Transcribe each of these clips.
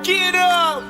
Get up!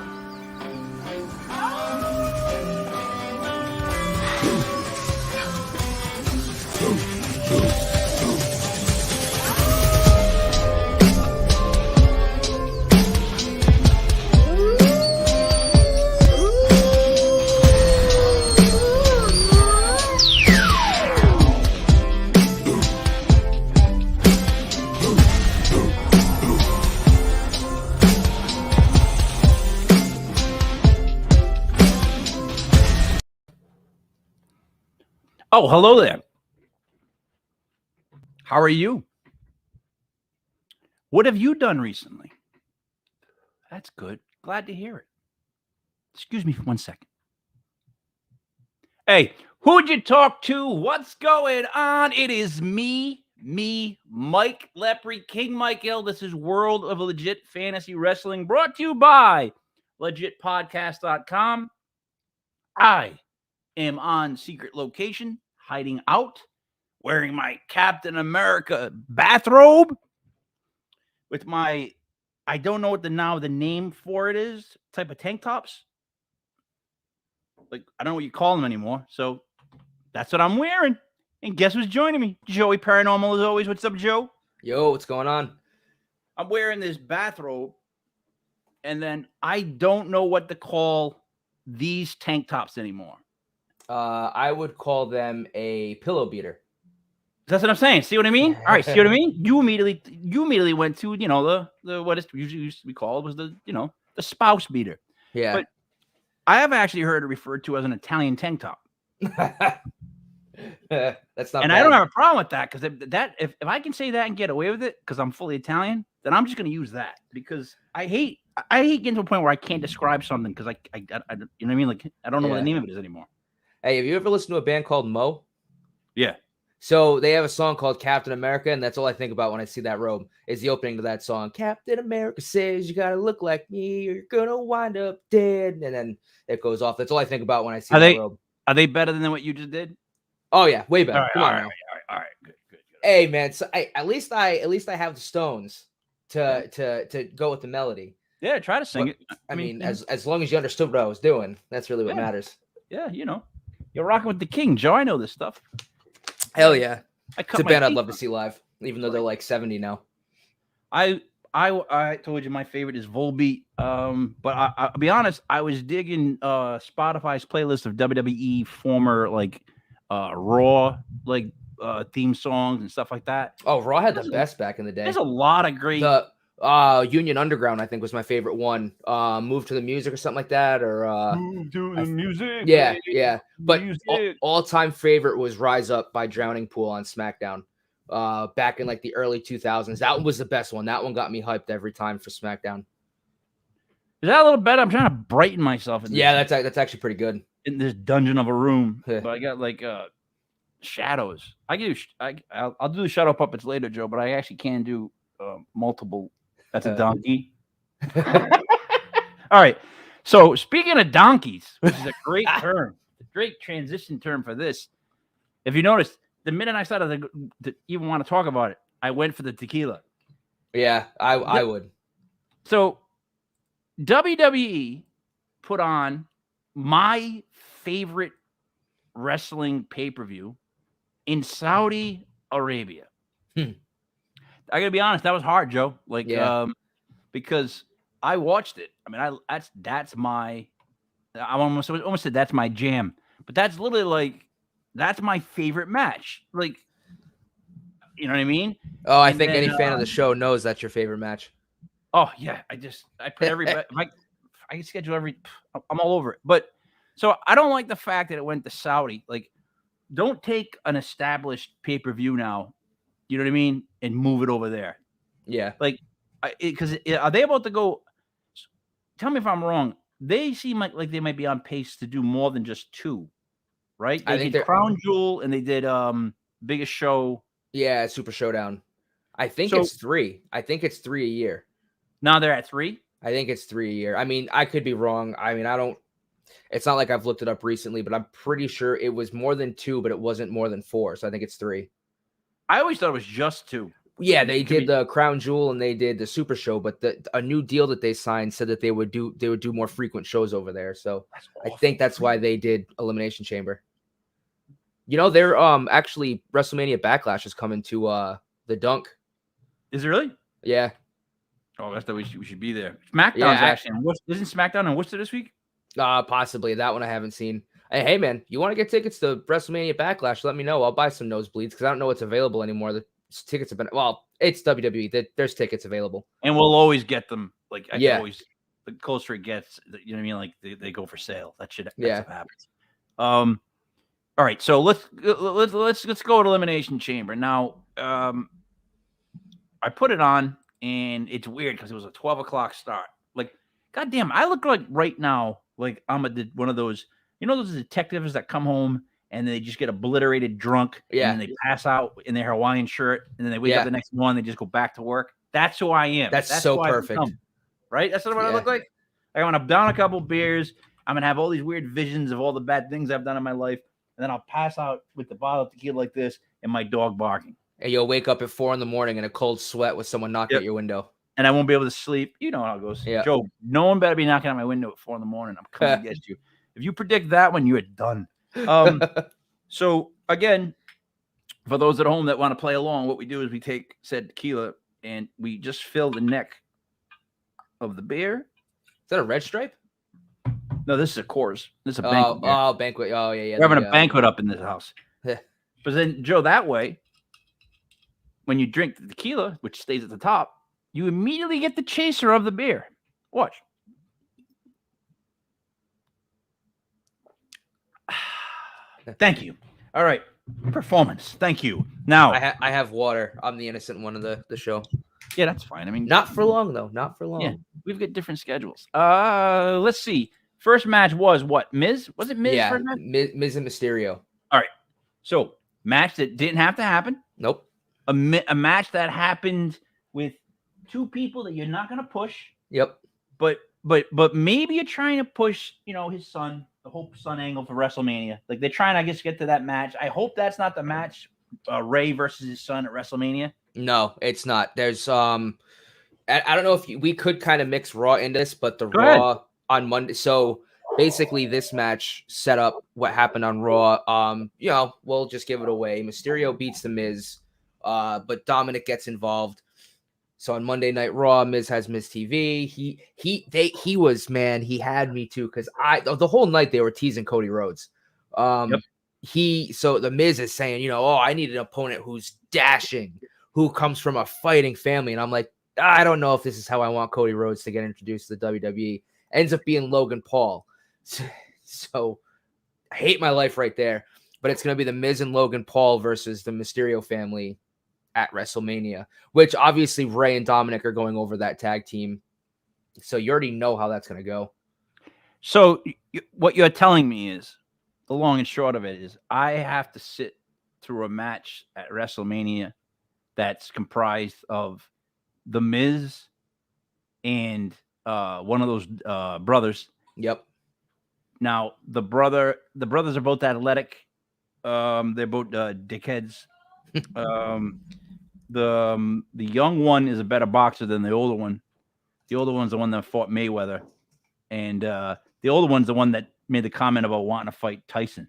Oh, hello there. How are you? What have you done recently? That's good. Glad to hear it. Excuse me for 1 second. Hey, who'd you talk to? What's going on? It is me, Mike Lepre, King Michael. This is World of Legit Fantasy Wrestling, brought to you by legitpodcast.com. I am on secret location, hiding out, wearing my Captain America bathrobe with my, I don't know what the name for it is, type of tank tops. Like, I don't know what you call them anymore. So that's what I'm wearing. And guess who's joining me? Joey Paranormal as always. What's up, Joe? Yo, what's going on? I'm wearing this bathrobe. And then I don't know what to call these tank tops anymore. I would call them a pillow beater. That's what I'm saying. See what I mean? All right, see what I mean? You immediately went to, the what it usually used to be called was the spouse beater. Yeah. But I have actually heard it referred to as an Italian tank top. That's not And bad. I don't have a problem with that, because if I can say that and get away with it because I'm fully Italian, then I'm just going to use that, because I hate getting to a point where I can't describe something because I you know what I mean? Like, I don't know what the name of it is anymore. Hey, have you ever listened to a band called Mo? Yeah. So they have a song called Captain America, and that's all I think about when I see that robe, is the opening to that song. Captain America says you got to look like me or you're going to wind up dead. And then it goes off. That's all I think about when I see that robe. Are they better than what you just did? Oh, yeah. Way better. All right. Good. Hey, man. So at least I have the stones to go with the melody. Yeah, try to sing it. I mean, as long as you understood what I was doing, that's really what matters. Yeah, you're rocking with the king, Joe. I know this stuff. Hell yeah. It's a band I'd love to see live, even though they're like 70 now. I told you my favorite is Volbeat. But I'll be honest, I was digging Spotify's playlist of WWE former Raw theme songs and stuff like that. Oh, Raw had the best back in the day. There's a lot of great. The Union Underground, I think, was my favorite one. Move to the Music or something like that, or Move to the Music. Yeah. But all-time favorite was Rise Up by Drowning Pool on SmackDown. Back in like the early 2000s. That one was the best one. That one got me hyped every time for SmackDown. Is that a little better? I'm trying to brighten myself. That's actually pretty good. In this dungeon of a room, but I got shadows. I'll do the shadow puppets later, Joe. But I actually can do multiple. That's a donkey. All right. So speaking of donkeys, which is a great term, a great transition term for this. If you noticed, the minute I started to even want to talk about it, I went for the tequila. Yeah, I would. So WWE put on my favorite wrestling pay-per-view in Saudi Arabia. I gotta be honest, that was hard, Joe. Because I watched it. I mean, that's my. I almost said that's my jam, but that's literally that's my favorite match. Like, you know what I mean? Oh, I think any fan of the show knows that's your favorite match. Oh yeah, I put every. I can schedule every. I'm all over it, but so I don't like the fact that it went to Saudi. Like, don't take an established pay-per-view now. You know what I mean? And move it over there. Yeah. Like, because are they about to go? Tell me if I'm wrong. They seem like they might be on pace to do more than just two, right? They did Crown Jewel and they did Biggest Show. Yeah, Super Showdown. I think it's 3. I think it's 3 a year. Now they're at 3? I think it's 3 a year. I mean, I could be wrong. I mean, it's not like I've looked it up recently, but I'm pretty sure it was more than 2, but it wasn't more than 4. So I think it's 3. I always thought it was just 2. Yeah, they did the Crown Jewel and they did the Super Show, but a new deal that they signed said that they would do more frequent shows over there. So I think that's why they did Elimination Chamber. You know, they're actually WrestleMania Backlash is coming to the Dunk. Is it really? Yeah. Oh, that's that we should be there. SmackDown's actually. Isn't SmackDown in Worcester this week? Possibly. That one I haven't seen. Hey man, you want to get tickets to WrestleMania Backlash? Let me know. I'll buy some nosebleeds because I don't know what's available anymore. The tickets have been it's WWE. There's tickets available, and we'll always get them. Like I yeah, always the closer it gets, you know what I mean. Like they go for sale. That shit happens. All right, so let's go to Elimination Chamber now. I put it on, and it's weird because it was a 12 o'clock start. Like, goddamn, I look like right now like I'm one of those. You know those detectives that come home and they just get obliterated drunk, and then they pass out in their Hawaiian shirt, and then they wake up the next morning, they just go back to work. That's who I am. That's so perfect. Right? That's what I look like. I'm gonna down a couple beers. I'm gonna have all these weird visions of all the bad things I've done in my life, and then I'll pass out with the bottle of tequila like this and my dog barking. And you'll wake up at 4 a.m. in a cold sweat with someone knocking at your window. And I won't be able to sleep. You know how it goes. Yeah. Joe, no one better be knocking at my window at 4 a.m. I'm coming to get you. If you predict that one, you're done. So again, for those at home that want to play along, what we do is we take said tequila and we just fill the neck of the beer. Is that a red stripe? No, this is a Coors. This is a banquet. Banquet. Oh, yeah. We're having a banquet up in this house. But then, Joe, that way, when you drink the tequila, which stays at the top, you immediately get the chaser of the beer. Watch. Thank you. All right. Performance. Thank you. Now I have water. I'm the innocent one of the show. Yeah, that's fine. I mean, not for long though. Not for long. Yeah, we've got different schedules. Let's see. First match was what? Miz? Was it Miz? Yeah, first match? Miz and Mysterio. All right. So match that didn't have to happen. Nope. A match that happened with two people that you're not going to push. Yep. But maybe you're trying to push, his son, the whole son angle for WrestleMania. Like they're trying, I guess, get to that match. I hope that's not the match, Ray versus his son at WrestleMania. No, it's not. There's I don't know if we could kind of mix Raw into this, but the Raw on Monday. So basically, this match set up what happened on Raw. We'll just give it away. Mysterio beats the Miz, but Dominic gets involved. So on Monday Night Raw, Miz has Miz TV. He was, man, he had me too, because the whole night they were teasing Cody Rhodes. So the Miz is saying, I need an opponent who's dashing, who comes from a fighting family. And I'm like, I don't know if this is how I want Cody Rhodes to get introduced to the WWE. Ends up being Logan Paul. So I hate my life right there. But it's going to be the Miz and Logan Paul versus the Mysterio family at WrestleMania, which obviously Ray and Dominic are going over that tag team. So you already know how that's going to go. So what you're telling me is, the long and short of it is, I have to sit through a match at WrestleMania that's comprised of the Miz and one of those brothers. Yep. Now the brothers are both athletic. They're both dickheads. The young one is a better boxer than the older one. The older one's the one that fought Mayweather, and the older one's the one that made the comment about wanting to fight Tyson.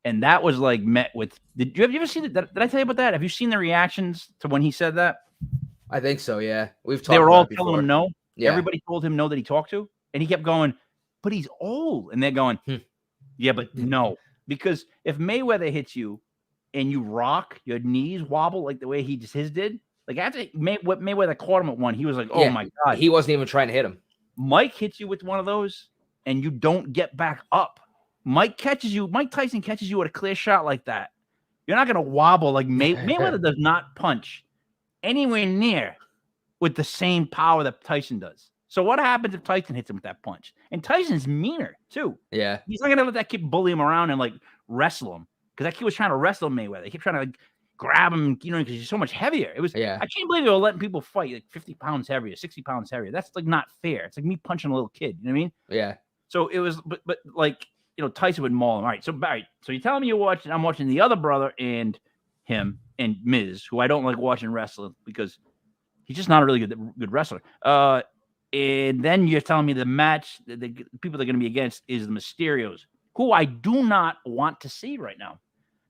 And that was like met with. Have you ever seen it? Did I tell you about that? Have you seen the reactions to when he said that? I think so. Yeah, we've talked. They were all telling him no. Yeah. Everybody told him no that he talked to, and he kept going, "But he's old," and they're going, "Yeah, but no." Because if Mayweather hits you and you rock, your knees wobble like the way his did. Like after Mayweather caught him at one, he was like, "Oh my God." He wasn't even trying to hit him. Mike hits you with one of those and you don't get back up. Mike Tyson catches you with a clear shot like that. You're not going to wobble like Mayweather does not punch anywhere near with the same power that Tyson does. So what happens if Tyson hits him with that punch? And Tyson's meaner too. Yeah. He's not going to let that kid bully him around and like wrestle him, because that kid was trying to wrestle Mayweather. He kept trying to like grab him, because he's so much heavier. It was, I can't believe they were letting people fight like 50 pounds heavier, 60 pounds heavier. That's like not fair. It's like me punching a little kid. You know what I mean? Yeah. So it was, but like, Tyson would maul him. All right. So you're telling me I'm watching the other brother and him and Miz, who I don't like watching wrestle because he's just not a really good wrestler. And then you're telling me the match, the people they're going to be against is the Mysterios, who I do not want to see right now.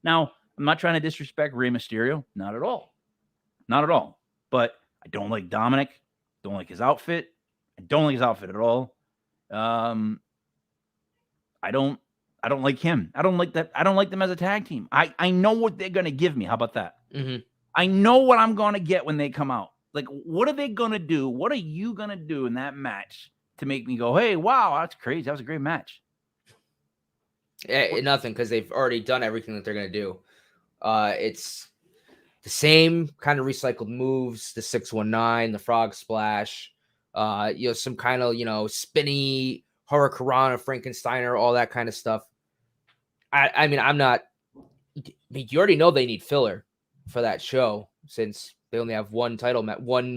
Now, I'm not trying to disrespect Rey Mysterio, not at all. Not at all. But I don't like Dominic. Don't like his outfit. I don't like his outfit at all. I don't like him. I don't like that. I don't like them as a tag team. I know what they're gonna give me. How about that? Mm-hmm. I know what I'm gonna get when they come out. Like, what are they gonna do? What are you gonna do in that match to make me go, "Hey, wow, that's crazy. That was a great match." Nothing, because they've already done everything that they're gonna do. It's the same kind of recycled moves: the 619, the frog splash, some kind of spinny Hurricanrana, Frankensteiner, all that kind of stuff. I mean, I'm not. You already know they need filler for that show since they only have one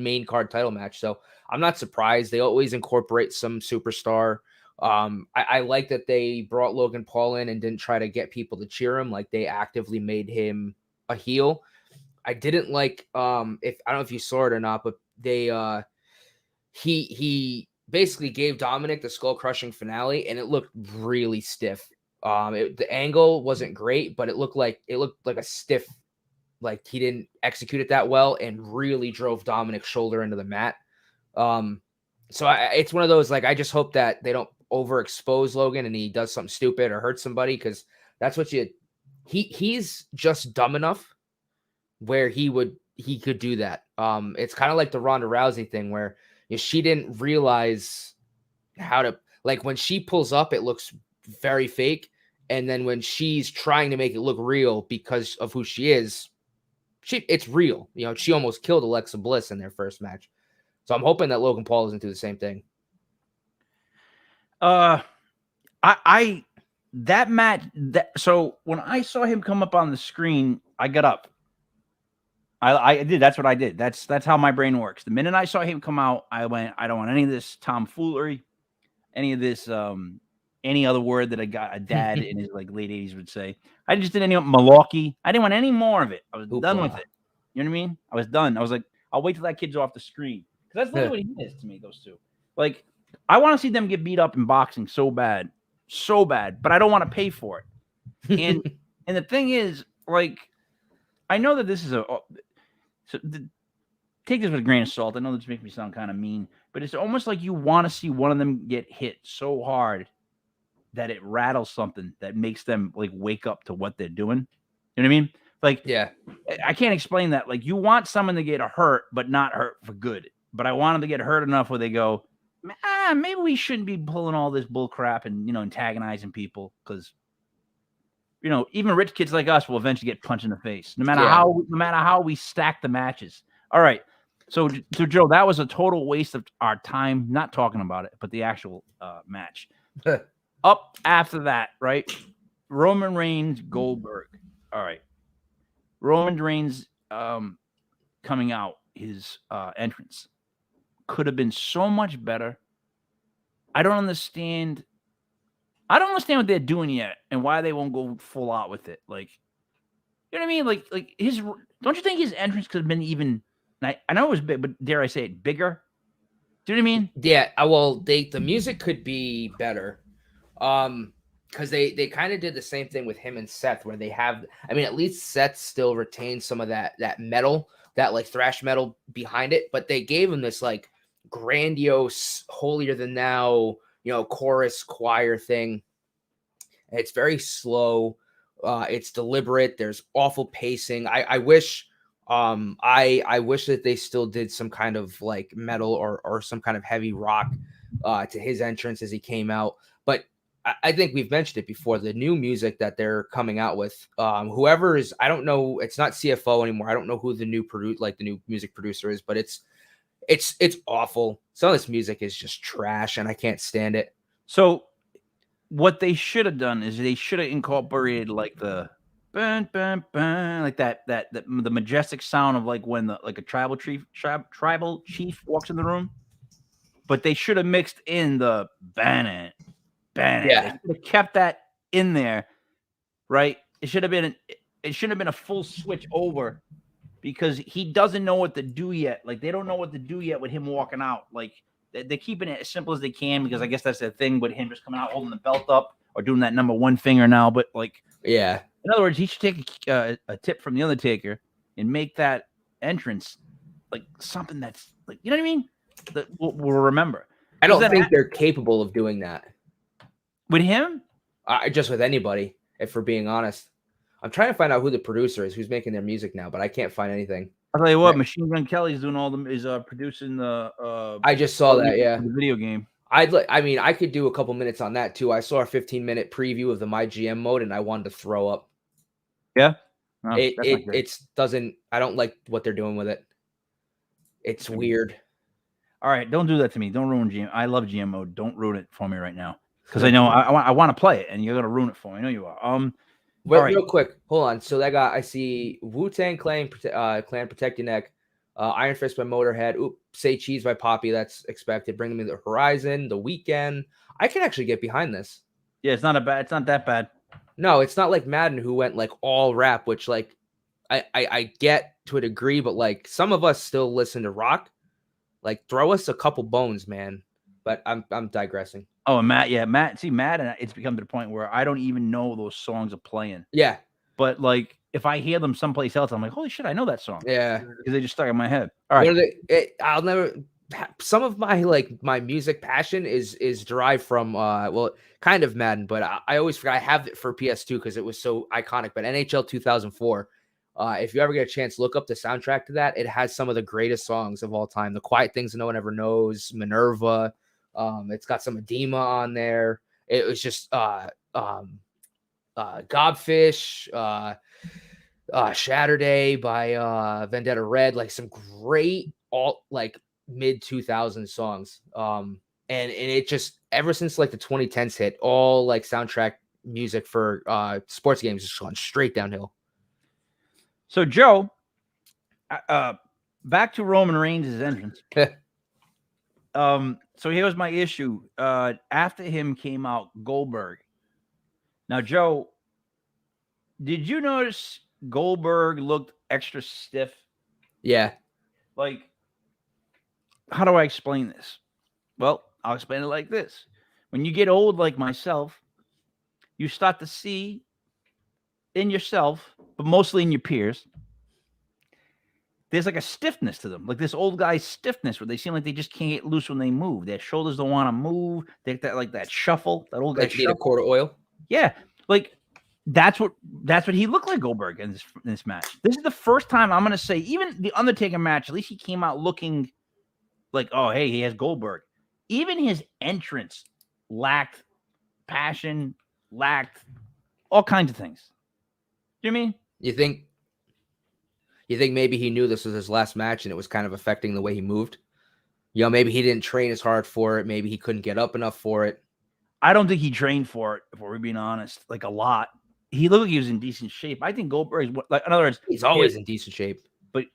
main card title match. So I'm not surprised. They always incorporate some superstar. I like that they brought Logan Paul in and didn't try to get people to cheer him. Like, they actively made him a heel. I didn't like if I don't know if you saw it or not, but they he basically gave Dominic the skull crushing finale, and it looked really stiff. The angle wasn't great, but it looked like a stiff, like he didn't execute it that well, and really drove Dominic's shoulder into the mat. So it's one of those, like, I just hope that they don't overexpose Logan and he does something stupid or hurt somebody, because that's what he's just dumb enough where he could do that. It's kind of like the Ronda Rousey thing where she didn't realize how to, like, when she pulls up, it looks very fake. And then when she's trying to make it look real because of who she is, it's real. She almost killed Alexa Bliss in their first match. So I'm hoping that Logan Paul doesn't do the same thing. That match, so when I saw him come up on the screen, I got up. I did. That's what I did. That's how my brain works. The minute I saw him come out, I went, I don't want any of this tomfoolery, any of this, any other word that a dad in his like late 80s would say. I just didn't malarkey. I didn't want any more of it. I was done with it. You know what I mean? I was done. I was like, I'll wait till that kid's off the screen. Because that's literally what he is to me, those two. Like, I want to see them get beat up in boxing so bad, but I don't want to pay for it. And the thing is, like, I know that this is take this with a grain of salt. I know this makes me sound kind of mean, but it's almost like you want to see one of them get hit so hard that it rattles something that makes them like wake up to what they're doing. You know what I mean? Like, yeah, I can't explain that. Like, you want someone to get hurt, but not hurt for good. But I want them to get hurt enough where they go, maybe we shouldn't be pulling all this bull crap and, antagonizing people, because, even rich kids like us will eventually get punched in the face, no matter how we stack the matches. All right. So Joe, that was a total waste of our time, not talking about it, but the actual match. Up after that, right? Roman Reigns, Goldberg. All right. Roman Reigns coming out, his entrance could have been so much better. I don't understand what they're doing yet and why they won't go full out with it. Like, you know what I mean? Like his, don't you think his entrance could have been even, I know it was big, but dare I say it, bigger? Do you know what I mean? Yeah. Well, the music could be better. Because they kind of did the same thing with him and Seth, where they have, I mean, at least Seth still retains some of that metal, that like thrash metal behind it, but they gave him this like grandiose, holier than thou, chorus choir thing. It's very slow. It's deliberate. There's awful pacing. I wish that they still did some kind of like metal or some kind of heavy rock to his entrance as he came out. But I think we've mentioned it before, the new music that they're coming out with, whoever is, I don't know, it's not CFO anymore. I don't know who the new music producer is, but it's awful. Some of this music is just trash and I can't stand it. So what they should have done is they should have incorporated like the bun, bun, bun, like that the majestic sound of like when a tribal chief walks in the room. But they should have mixed in the ban. Yeah. They should have kept that in there, right? It should have been it shouldn't have been a full switch over because he doesn't know what to do yet. Like they don't know what to do yet with him walking out. Like they're keeping it as simple as they can because I guess that's the thing with him just coming out holding the belt up or doing that number one finger now. But like, yeah. In other words, he should take a tip from the Undertaker and make that entrance like something that's like, you know what I mean? That we'll remember. I don't think they're capable of doing that with him. Just with anybody, if we're being honest. I'm trying to find out who the producer is, who's making their music now, but I can't find anything. I'll tell you what, Machine Gun Kelly's doing all them is producing the. I just saw that, yeah, the video game. I mean, I could do a couple minutes on that too. I saw a 15-minute preview of the My GM mode, and I wanted to throw up. Yeah, no, it doesn't. I don't like what they're doing with it. It's weird. All right, don't do that to me. Don't ruin GM. I love GM mode. Don't ruin it for me right now because I know I want to play it, and you're gonna ruin it for me. I know you are. Wait, real quick, hold on. So that guy, I see Wu-Tang Clan Protect Your Neck, Iron Fist by Motorhead, Say Cheese by Poppy. That's expected. Bring Me the Horizon, The Weeknd. I can actually get behind this. Yeah, it's not that bad. No, it's not like Madden who went like all rap, which like I get to a degree, but like some of us still listen to rock. Like throw us a couple bones, man. But I'm digressing. Oh, and Matt. See, Matt, it's become to the point where I don't even know those songs are playing. Yeah, but like if I hear them someplace else, I'm like, holy shit, I know that song. Yeah, because they just stuck in my head. All right, I'll never. Some of my music passion is derived from kind of Madden, but I always forget I have it for PS2 because it was so iconic. But NHL 2004. If you ever get a chance, look up the soundtrack to that. It has some of the greatest songs of all time. The Quiet Things That No One Ever Knows, Minerva. It's got some Edema on there. It was just Godfish, Saturday by Vendetta Red, like some great mid 2000s songs. And it just ever since like the 2010s hit, all like soundtrack music for sports games has gone straight downhill. So Joe, back to Roman Reigns' entrance. So here's my issue. After him came out Goldberg. Now, Joe, did you notice Goldberg looked extra stiff? Yeah. Like, how do I explain this? Well, I'll explain it like this. When you get old like myself, you start to see in yourself, but mostly in your peers, there's like a stiffness to them, like this old guy's stiffness where they seem like they just can't get loose when they move. Their shoulders don't want to move. They like that shuffle, that old guy. Like need a quart of oil. Yeah, like that's what he looked like, Goldberg, in this match. This is the first time I'm gonna say, even the Undertaker match, at least he came out looking like, oh hey, he has Goldberg. Even his entrance lacked passion, lacked all kinds of things. You know what I mean? You think maybe he knew this was his last match and it was kind of affecting the way he moved? You know, maybe he didn't train as hard for it. Maybe he couldn't get up enough for it. I don't think he trained for it, if we're being honest, like a lot. He looked like he was in decent shape. I think Goldberg is, like, in other words, he's always in decent shape. But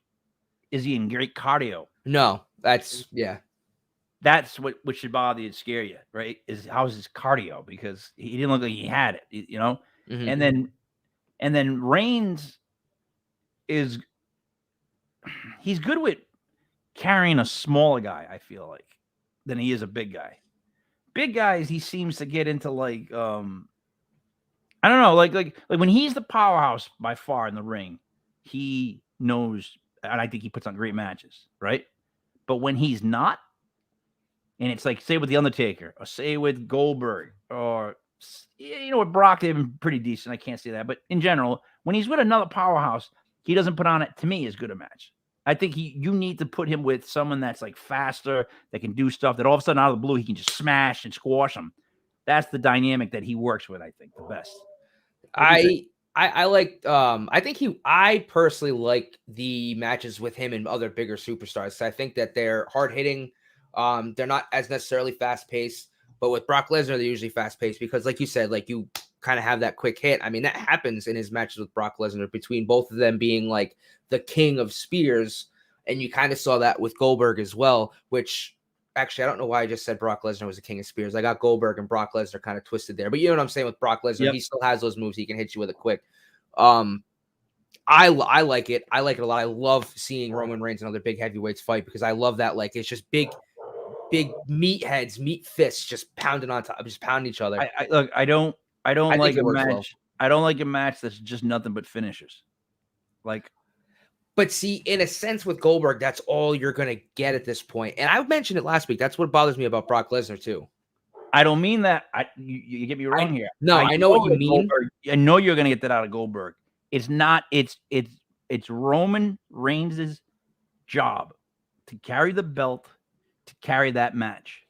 is he in great cardio? No, that's what should bother you and scare you, right? Is how's his cardio? Because he didn't look like he had it, you know? Mm-hmm. And then Reigns he's good with carrying a smaller guy, I feel like, than he is a big guy. Big guys, he seems to get into like I don't know, like when he's the powerhouse by far in the ring, he knows, and I think he puts on great matches, right? But when he's not, and it's like, say with the Undertaker, or say with Goldberg, or you know, with Brock, they've been pretty decent. I can't say that, but in general, when he's with another powerhouse, he doesn't put on it, to me, as good a match. I think you need to put him with someone that's like faster, that can do stuff, that all of a sudden out of the blue, he can just smash and squash them. That's the dynamic that he works with, I think, the best. I personally like the matches with him and other bigger superstars. I think that they're hard hitting. They're not as necessarily fast paced, but with Brock Lesnar, they're usually fast paced because, like you said, like you kind of have that quick hit. I mean, that happens in his matches with Brock Lesnar, between both of them being like the king of spears. And you kind of saw that with Goldberg as well, which actually, I don't know why I just said Brock Lesnar was the king of spears. I got Goldberg and Brock Lesnar kind of twisted there, but you know what I'm saying with Brock Lesnar, He still has those moves. He can hit you with it quick. I like it. I like it a lot. I love seeing Roman Reigns and other big heavyweights fight because I love that. Like it's just big meatheads, meat fists, just pounding on top, just pounding each other. Look, I don't I like think it a works match. well. I don't like a match that's just nothing but finishers. Like, but see, in a sense, with Goldberg, that's all you're gonna get at this point. And I mentioned it last week. That's what bothers me about Brock Lesnar too. I don't mean that. You get me wrong here. I know what you mean. I know you're gonna get that out of Goldberg. It's not. It's Roman Reigns' job to carry the belt, to carry that match.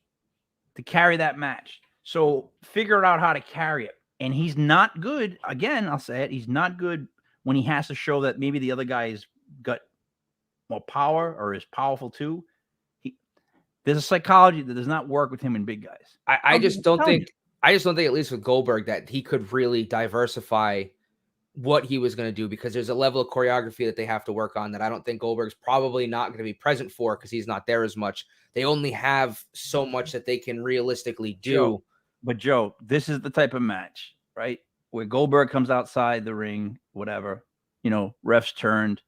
So figure out how to carry it. And he's not good. Again, I'll say it. He's not good when he has to show that maybe the other guy has got more power or is powerful too. There's a psychology that does not work with him and big guys. I just don't think, at least with Goldberg, that he could really diversify what he was going to do, because there's a level of choreography that they have to work on that I don't think Goldberg's probably not going to be present for, because he's not there as much. They only have so much that they can realistically do. But Joe, this is the type of match, right, where Goldberg comes outside the ring, whatever, refs turned,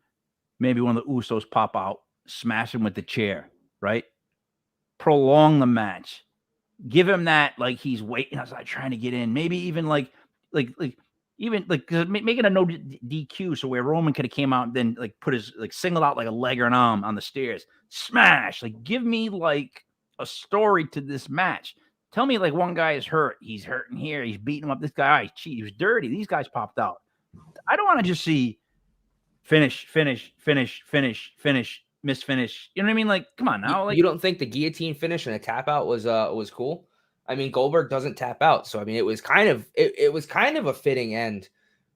maybe one of the Usos pop out, smash him with the chair, right? Prolong the match. Give him that, like he's waiting outside trying to get in. Maybe even like making a no DQ, so where Roman could have came out and then like put his singled out like a leg or an arm on the stairs. Smash. Like give me like a story to this match. Tell me like one guy is hurt. He's hurting here. He's beating him up. This guy, he was dirty. These guys popped out. I don't want to just see finish, miss finish. You know what I mean? Like, come on now. Like, you don't think the guillotine finish and a tap out was cool? I mean, Goldberg doesn't tap out, so I mean, it was kind of a fitting end.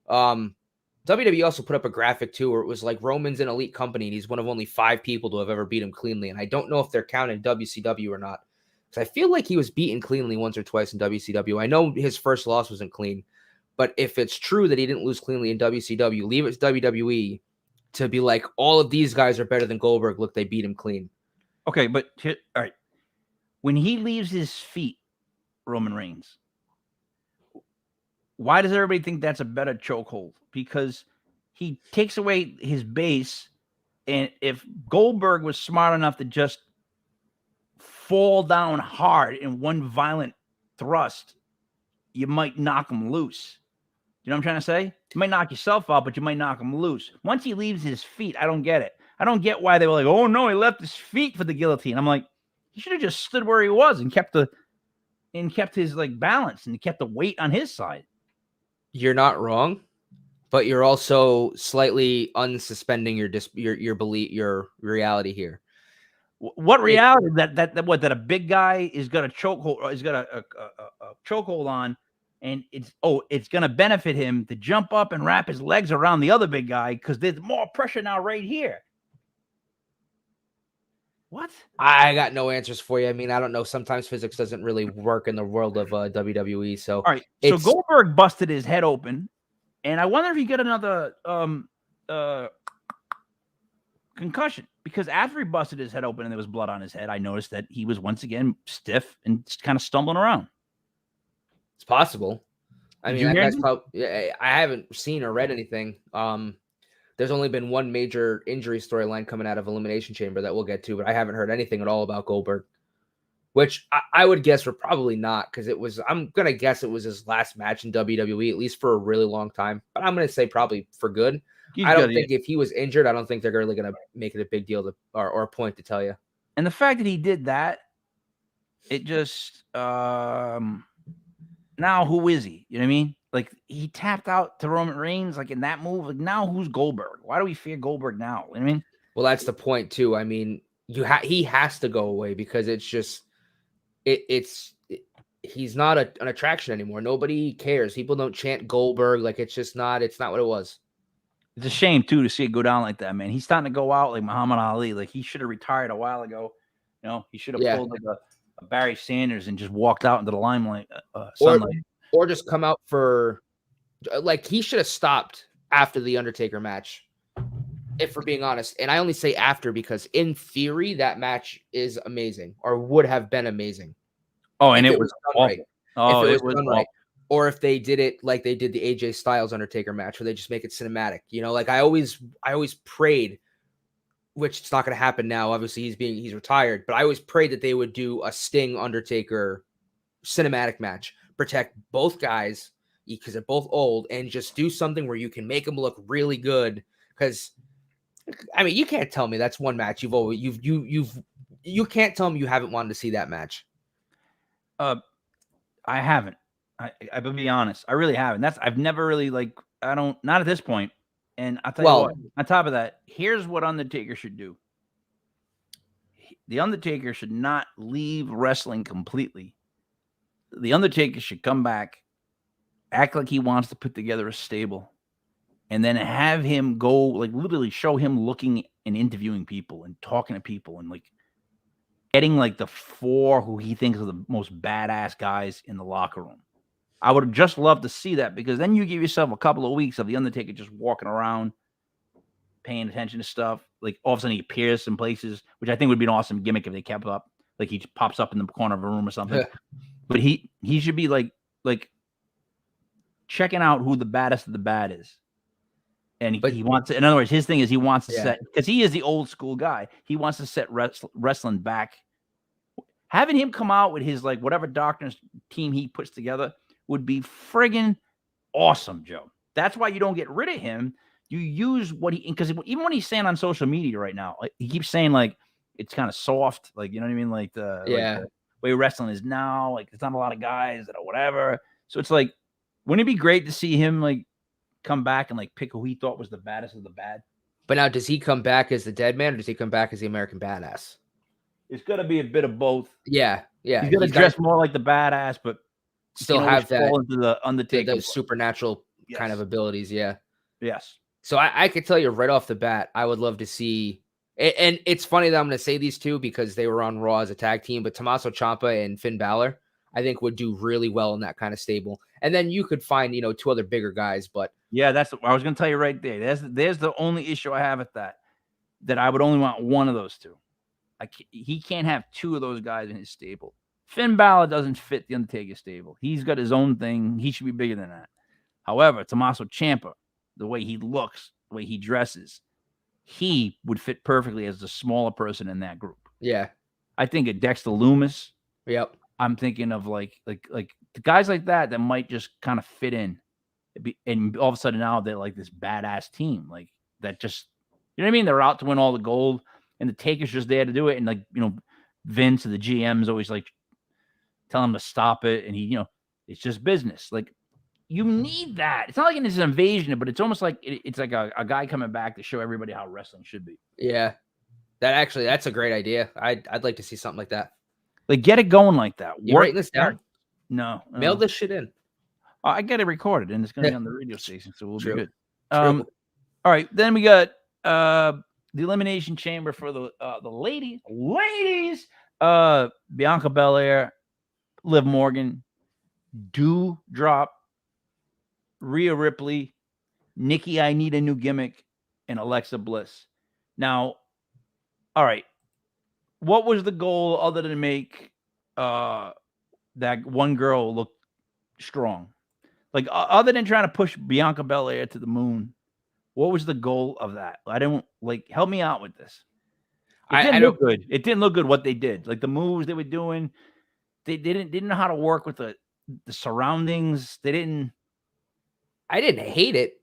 WWE also put up a graphic too, where it was like Roman's an elite company, and he's one of only 5 people to have ever beat him cleanly. And I don't know if they're counting WCW or not, because I feel like he was beaten cleanly once or twice in WCW. I know his first loss wasn't clean, but if it's true that he didn't lose cleanly in WCW, leave it to WWE to be like, all of these guys are better than Goldberg. Look, they beat him clean. Okay, but all right, when he leaves his feet, Roman Reigns, why does everybody think that's a better chokehold? Because he takes away his base, and if Goldberg was smart enough to just fall down hard in one violent thrust, you might knock him loose. You know what I'm trying to say? You might knock yourself out, but you might knock him loose. Once he leaves his feet, I don't get it. I don't get why they were like, oh no, he left his feet for the guillotine. I'm like, he should have just stood where he was and kept his like balance, and kept the weight on his side. You're not wrong, but you're also slightly unsuspending your belief, your reality here. What reality that a big guy is got a chokehold, is got a chokehold on, and it's going to benefit him to jump up and wrap his legs around the other big guy because there's more pressure now right here. What? I got no answers for you. I mean, I don't know. Sometimes physics doesn't really work in the world of WWE. So, all right. So Goldberg busted his head open, and I wonder if he got another concussion, because after he busted his head open and there was blood on his head, I noticed that he was once again stiff and kind of stumbling around. It's possible. I mean, that guy's probably, I haven't seen or read anything. There's only been one major injury storyline coming out of Elimination Chamber that we'll get to, but I haven't heard anything at all about Goldberg, which I would guess we're probably not, because I'm going to guess it was his last match in WWE, at least for a really long time. But I'm going to say probably for good. I don't think if he was injured, I don't think they're really going to make it a big deal or a point to tell you. And the fact that he did that, it just, now who is he? You know what I mean? Like, he tapped out to Roman Reigns, like in that move. Like, now who's Goldberg? Why do we fear Goldberg now? You know what I mean? Well, that's the point too. I mean, he has to go away, because it's just he's not an attraction anymore. Nobody cares. People don't chant Goldberg. Like, it's not what it was. It's a shame too to see it go down like that, man. He's starting to go out like Muhammad Ali. Like, he should have retired a while ago. You know, he should have pulled like a Barry Sanders and just walked out into the limelight, sunlight. Or just come out for, like, he should have stopped after the Undertaker match, if we're being honest. And I only say after because in theory, that match is amazing, or would have been amazing. Oh, and it was done right. Oh, it was done right. or if they did it like they did the AJ Styles Undertaker match, where they just make it cinematic. You know, like I always prayed, which it's not going to happen now. Obviously, he's retired, but I always prayed that they would do a Sting Undertaker cinematic match, protect both guys because they're both old, and just do something where you can make them look really good. Because I mean, you can't tell me that's one match you can't tell me you haven't wanted to see that match. I haven't. I will be honest. I really haven't. I've never really not at this point. And I'll tell you what, on top of that, here's what Undertaker should do. The Undertaker should not leave wrestling completely. The Undertaker should come back, act like he wants to put together a stable, and then have him go, like, literally show him looking and interviewing people and talking to people and, like, getting, like, the 4 who he thinks are the most badass guys in the locker room. I would just love to see that, because then you give yourself a couple of weeks of the Undertaker just walking around, paying attention to stuff. Like, all of a sudden he appears in places, which I think would be an awesome gimmick if they kept up. Like, he just pops up in the corner of a room or something. But he should be like checking out who the baddest of the bad is. And he wants to, in other words, his thing is he wants to set, because he is the old school guy. He wants to set wrestling back. Having him come out with his, like, whatever doctor's team he puts together would be friggin' awesome, Joe. That's why you don't get rid of him. You use what because even when he's saying on social media right now, like, he keeps saying, like, it's kind of soft, like, you know what I mean? Like the way wrestling is now, like, there's not a lot of guys that are whatever. So it's like, wouldn't it be great to see him, like, come back and, like, pick who he thought was the baddest of the bad? But now, does he come back as the dead man, or does he come back as the American Badass? It's got to be a bit of both. Yeah. He's got to dress more like the badass, but still have that fall into the Undertaker, those supernatural kind of abilities. Yeah. Yes. So I could tell you right off the bat, I would love to see. And it's funny that I'm going to say these two because they were on Raw as a tag team, but Tommaso Ciampa and Finn Balor, I think, would do really well in that kind of stable. And then you could find, 2 other bigger guys, but yeah, that's what I was going to tell you right there. There's the only issue I have with that I would only want one of those two. He can't have 2 of those guys in his stable. Finn Balor doesn't fit the Undertaker stable. He's got his own thing. He should be bigger than that. However, Tommaso Ciampa, the way he looks, the way he dresses, he would fit perfectly as the smaller person in that group. Yeah. I think of Dexter Lumis. Yep. I'm thinking of like guys like that might just kind of fit in. And all of a sudden now they're like this badass team. Like, that just, you know what I mean? They're out to win all the gold, and the Taker's just there to do it. And, like, Vince or the GM's always, like, telling him to stop it. And he, it's just business. Like, you need that. It's not like it's an invasion, but it's almost like it's like a guy coming back to show everybody how wrestling should be. Yeah. That's a great idea. I'd like to see something like that. Like, get it going like that. You writing this down? No. Mail this shit in. I get it recorded, and it's going to be on the radio station, so we'll be good. All right. Then we got the Elimination Chamber for the ladies. Ladies! Bianca Belair, Liv Morgan, Doudrop, Rhea Ripley, Nikki, I Need a New Gimmick, and Alexa Bliss. Now, all right, what was the goal other than make that one girl look strong? Like, other than trying to push Bianca Belair to the moon, what was the goal of that? I don't, like, help me out with this. It didn't look good. It didn't look good what they did. Like, the moves they were doing, they didn't know how to work with the surroundings. I didn't hate it.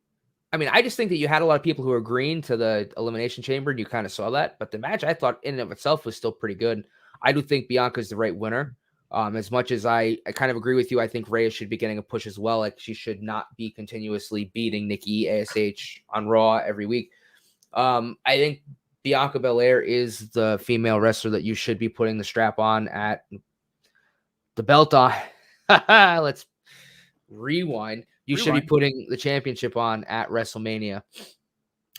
I mean, I just think that you had a lot of people who were agreeing to the Elimination Chamber, and you kind of saw that. But the match, I thought, in and of itself, was still pretty good. I do think Bianca's the right winner. As much as I kind of agree with you, I think Rhea should be getting a push as well. Like, she should not be continuously beating Nikki ASH on Raw every week. I think Bianca Belair is the female wrestler that you should be putting the strap on at the belt on. Let's rewind. You should be putting the championship on at WrestleMania.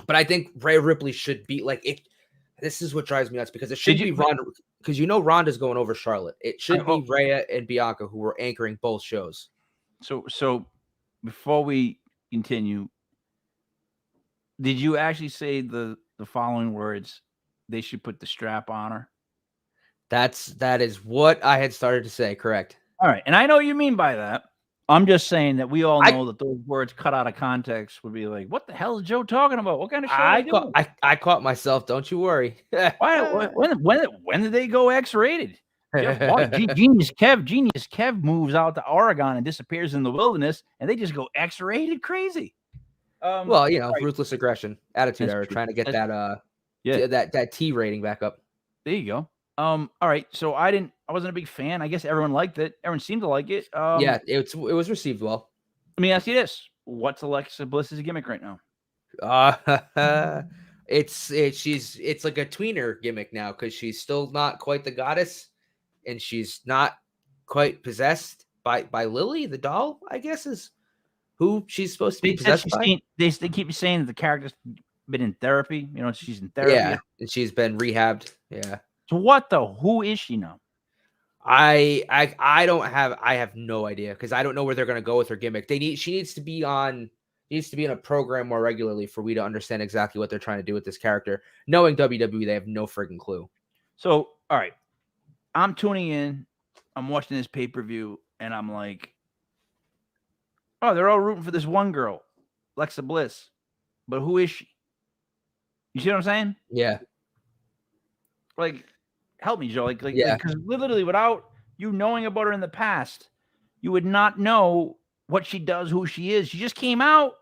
But I think Rhea Ripley should be like it. This is what drives me nuts, because it should be Ronda, because Ronda's going over Charlotte. It should be Rhea and Bianca who were anchoring both shows. So before we continue, did you actually say the following words? They should put the strap on her. That is what I had started to say. Correct. All right, and I know what you mean by that. I'm just saying that we all know that those words cut out of context would be like, what the hell is Joe talking about? What kind of show are they doing? I caught myself. Don't you worry. When did they go X-rated? Genius Kev moves out to Oregon and disappears in the wilderness, and they just go X-rated crazy. Well, ruthless aggression, attitude era, trying to get that T rating back up. There you go. All right. So I wasn't a big fan. I guess everyone liked it. Everyone seemed to like it. Yeah, it was received well. Let me ask you this: what's Alexa Bliss's gimmick right now? It's like a tweener gimmick now because she's still not quite the goddess, and she's not quite possessed by Lily, the doll, I guess is who she's supposed to be possessed by. They keep saying that the character's been in therapy. She's in therapy. Yeah, and she's been rehabbed. Yeah. So what though? Who is she now? I have no idea because I don't know where they're gonna go with her gimmick. She needs to be in a program more regularly for we to understand exactly what they're trying to do with this character. Knowing WWE, they have no friggin' clue. So, all right. I'm tuning in. I'm watching this pay-per-view, and I'm like, oh, they're all rooting for this one girl, Alexa Bliss. But who is she? You see what I'm saying? Yeah. Like, help me, Joe. Yeah. Because literally, without you knowing about her in the past, you would not know what she does, who she is. She just came out.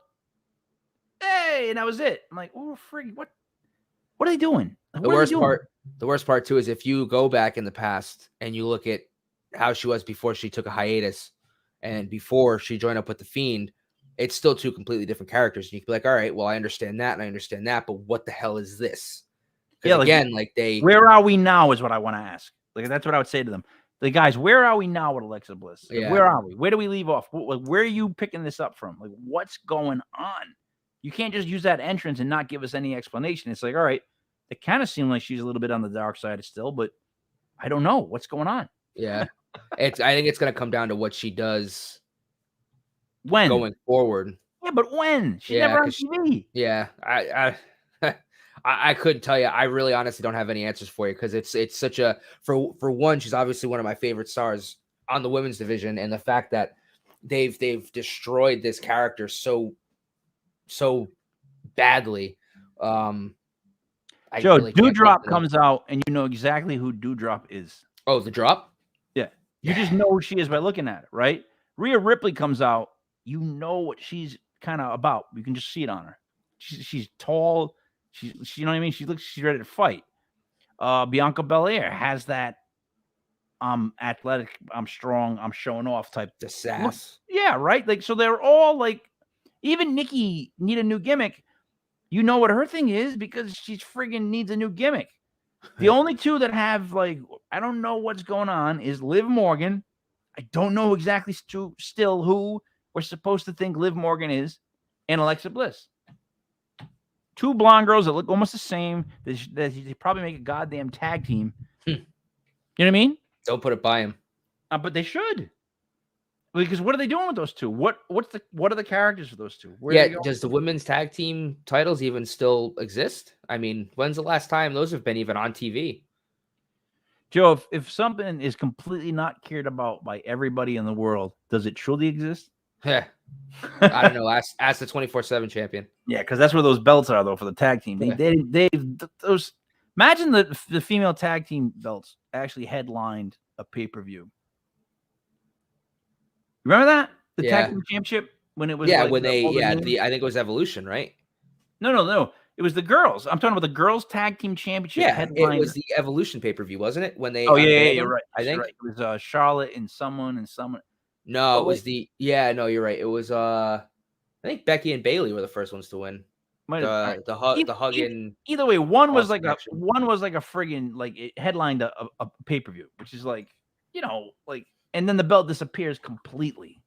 Hey, and that was it. I'm like, oh, frig, what are they doing? The worst part too is if you go back in the past and you look at how she was before she took a hiatus and before she joined up with the Fiend, it's still two completely different characters. And you can be like, all right, well, I understand that and I understand that, but what the hell is this? Yeah, again, where are we now is what I want to ask. Like, that's what I would say to them. Like, guys, where are we now with Alexa Bliss? Like, yeah. Where are we? Where do we leave off? Where are you picking this up from? Like, what's going on? You can't just use that entrance and not give us any explanation. It's like, all right, it kind of seemed like she's a little bit on the dark side still, but I don't know what's going on. Yeah. I think it's going to come down to what she does when going forward. Yeah, but when? She's never on TV. Yeah. I couldn't tell you. I really honestly don't have any answers for you because it's such a for one, she's obviously one of my favorite stars on the women's division, and the fact that they've destroyed this character so badly. Joe, really Doudrop comes out, and you know exactly who Doudrop is. Oh, the Drop? Yeah. You just know who she is by looking at it, right? Rhea Ripley comes out, you know what she's kind of about. You can just see it on her. She's tall. She you know what I mean? She's ready to fight. Bianca Belair has that athletic, I'm strong, I'm showing off type. The sass. Yeah, right? Like, so they're all like, even Nikki need a new gimmick. You know what her thing is because she's friggin' needs a new gimmick. The only two that have, like, I don't know what's going on is Liv Morgan. I don't know exactly still who we're supposed to think Liv Morgan is, and Alexa Bliss. Two blonde girls that look almost the same. They probably make a goddamn tag team. You know what I mean? Don't put it by him. But they should. Because what are they doing with those two? What are the characters for those two? Does the women's tag team titles even still exist? I mean, when's the last time those have been even on TV? Joe, if something is completely not cared about by everybody in the world, does it truly exist? Yeah. I don't know. Ask the 24/7 champion. Yeah, because that's where those belts are, though, for the tag team. Those. Imagine the female tag team belts actually headlined a pay-per-view. Remember that? The tag team championship when it was I think it was Evolution, right? No. It was the girls. I'm talking about the girls tag team championship. Yeah, it was the Evolution pay-per-view, wasn't it? When they you're right. I think it was Charlotte and someone. No, it was no, you're right. It was I think Becky and Bailey were the first ones to win. The hugging. Either way, one was like a friggin' like it headlined a pay-per-view, which is like, and then the belt disappears completely.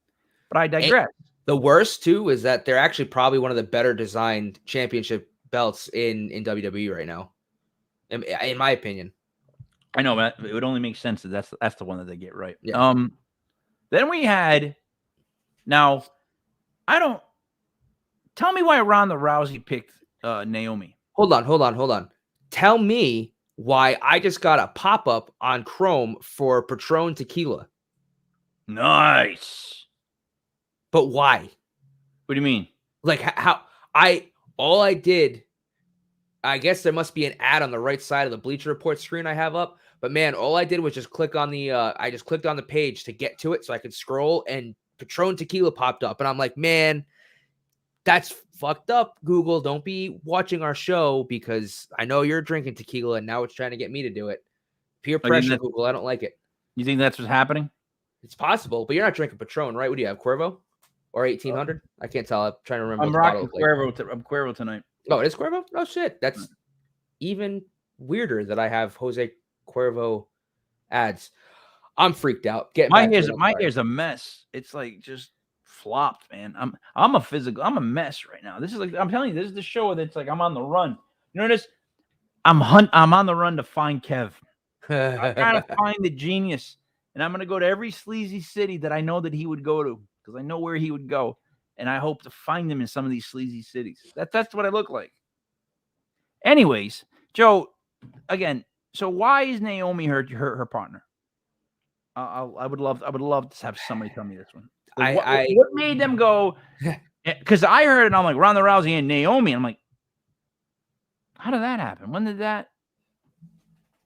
But I digress. And the worst too is that they're actually probably one of the better designed championship belts in WWE right now, in my opinion. I know, but it would only make sense that that's the one that they get right. Yeah. Then we had. Now, tell me why Ronda Rousey picked Naomi. Hold on. Tell me why I just got a pop-up on Chrome for Patron Tequila. Nice. But why? What do you mean? Like all I did, I guess there must be an ad on the right side of the Bleacher Report screen I have up. But man, all I did was just click on I just clicked on the page to get to it so I could scroll, and Patron Tequila popped up. And I'm like, man, that's fucked up, Google. Don't be watching our show because I know you're drinking tequila and now it's trying to get me to do it. Peer pressure, Google. I don't like it. You think that's what's happening? It's possible, but you're not drinking Patron, right? What do you have, Cuervo or 1800? I can't tell. I'm trying to remember. I'm rocking Cuervo. I'm Cuervo tonight. Oh, it is Cuervo? Oh, shit. That's even weirder that I have Jose Cuervo ads. I'm freaked out. My hair's a mess. It's like just flopped, man. I'm a mess right now. This is like, I'm telling you, this is the show that's like I'm on the run. You know this? I'm on the run to find Kev. I'm trying to find the genius, and I'm gonna go to every sleazy city that I know that he would go to because I know where he would go, and I hope to find him in some of these sleazy cities. That's what I look like. Anyways, Joe, again, so why is Naomi her partner? I would love to have somebody tell me this one. Like, what made them go? Because I heard it, and I'm like Ronda Rousey and Naomi. And I'm like, how did that happen? When did that?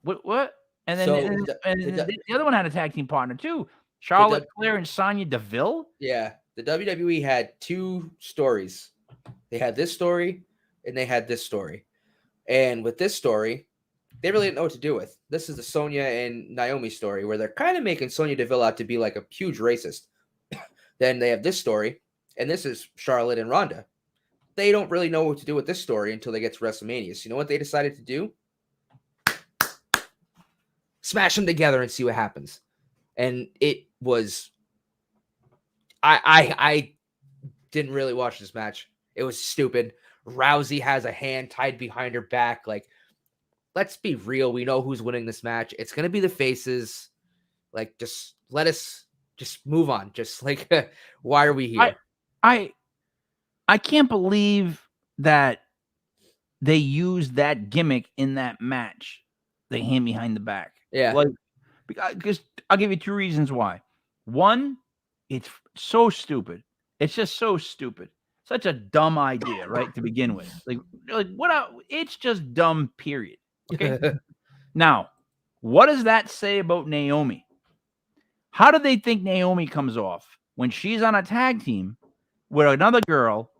What? And then the other one had a tag team partner too, Charlotte Flair and Sonia Deville. Yeah, the WWE had two stories. They had this story, and they had this story. And with this story, they really didn't know what to do with. This is the Sonia and Naomi story, where they're kind of making Sonya Deville out to be like a huge racist. Then they have this story, and this is Charlotte and Ronda. They don't really know what to do with this story until they get to WrestleMania. So you know what they decided to do? Smash them together and see what happens. And it was... I didn't really watch this match. It was stupid. Rousey has a hand tied behind her back. Like, let's be real. We know who's winning this match. It's going to be the faces. Like, just let us just move on. Just like, why are we here? I can't believe that they used that gimmick in that match. The hand behind the back. Yeah. Like, because I'll give you two reasons why. One, it's so stupid. It's just so stupid. Such a dumb idea, right? To begin with. Like what? It's just dumb, period. Okay. Now, what does that say about Naomi? How do they think Naomi comes off when she's on a tag team with another girl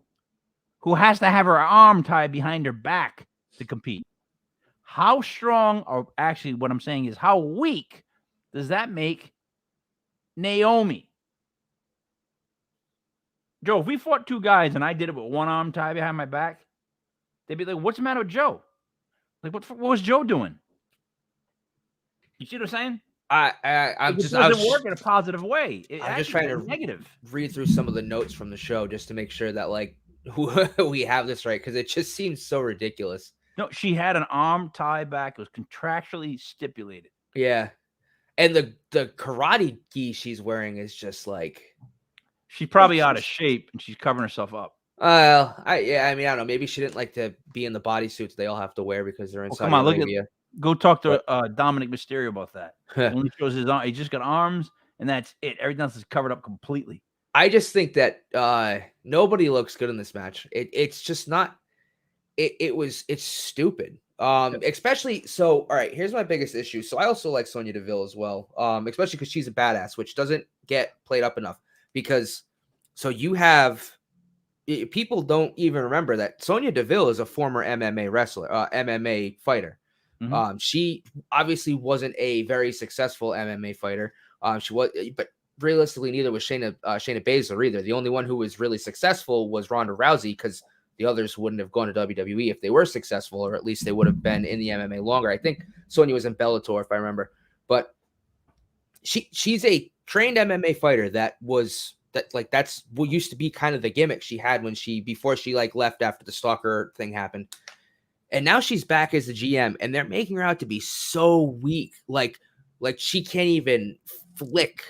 who has to have her arm tied behind her back to compete? How strong, or actually what I'm saying is how weak does that make Naomi? Joe, if we fought two guys and I did it with one arm tied behind my back, they'd be like, what's the matter with Joe? Like, what was Joe doing? You see what I'm saying? I doesn't work in a positive way. I'm just trying to negative. Read through some of the notes from the show just to make sure that like we have this right, because it just seems so ridiculous. No, she had an arm tied back. It was contractually stipulated. Yeah, and the karate gi she's wearing is just like, she's probably out of shape and she's covering herself up. Well, I don't know. Maybe she didn't like to be in the bodysuits they all have to wear because they're in Saudi Arabia. Go talk to Dominic Mysterio about that. Only shows his arm. He just got arms, and that's it. Everything else is covered up completely. I just think that nobody looks good in this match. It's just not. It's stupid. Especially so. All right, here's my biggest issue. So I also like Sonya Deville as well. Especially because she's a badass, which doesn't get played up enough. Because so you have people don't even remember that Sonya Deville is a former MMA wrestler, MMA fighter. Mm-hmm. She obviously wasn't a very successful MMA fighter. She was, but realistically, neither was Shayna Baszler either. The only one who was really successful was Ronda Rousey, because the others wouldn't have gone to WWE if they were successful, or at least they would have been in the MMA longer. I think Sonya was in Bellator, if I remember. But she's a trained MMA fighter that's what used to be kind of the gimmick she had before she like left after the stalker thing happened. And now she's back as the GM, and they're making her out to be so weak. Like she can't even flick.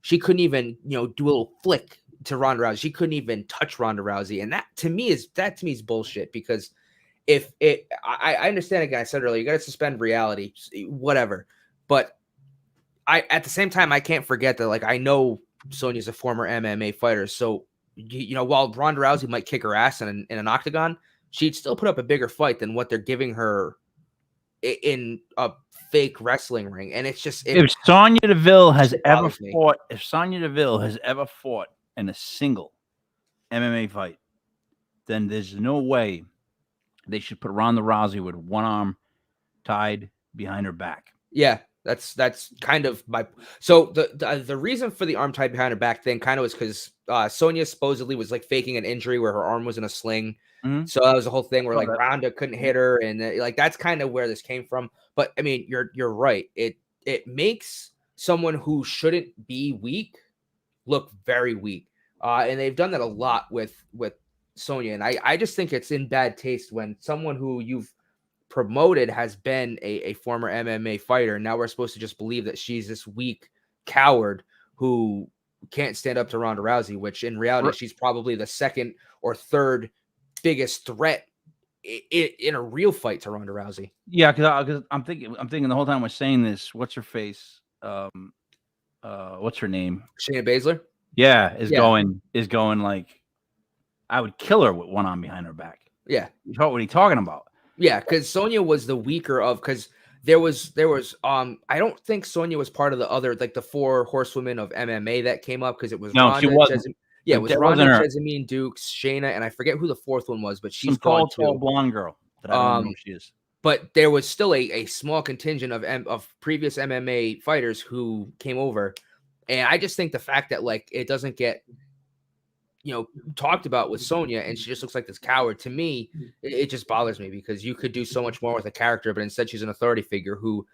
She couldn't even, do a little flick to Ronda Rousey. She couldn't even touch Ronda Rousey. And that to me is bullshit, because I understand, again, I said earlier, you got to suspend reality, whatever. But at the same time, I can't forget that, like, I know Sonya's a former MMA fighter. So while Ronda Rousey might kick her ass in an octagon, she'd still put up a bigger fight than what they're giving her in a fake wrestling ring. And it's just if Sonia Deville has ever bothers me. fought, in a single MMA fight, then there's no way they should put Ronda Rousey with one arm tied behind her back. Yeah, that's kind of my. So the reason for the arm tied behind her back thing kind of was because Sonya supposedly was like faking an injury where her arm was in a sling. Mhm. So that was the whole thing where like that. Ronda couldn't hit her, and like that's kind of where this came from. But I mean, you're right. It makes someone who shouldn't be weak look very weak, and they've done that a lot with Sonya. And I just think it's in bad taste when someone who you've promoted has been a former MMA fighter. And now we're supposed to just believe that she's this weak coward who can't stand up to Ronda Rousey, which in reality, she's probably the second or third biggest threat in a real fight to Ronda Rousey. Yeah, because I'm thinking the whole time we're saying this. What's her face? What's her name? Shayna Baszler. Yeah, is going like I would kill her with one arm behind her back. Yeah, what are you talking about? Yeah, because Sonya was the weaker of because there was I don't think Sonya was part of the other like the 4 horsewomen of MMA that came up because it was Ronda, she wasn't. It was Ronda, Jessamine Dukes, Shayna, and I forget who the 4th one was, but she's tall blonde girl that I don't know who she is. But there was still a small contingent of previous MMA fighters who came over, and I just think the fact that like it doesn't get talked about with Sonya and she just looks like this coward, to me it just bothers me because you could do so much more with a character, but instead she's an authority figure who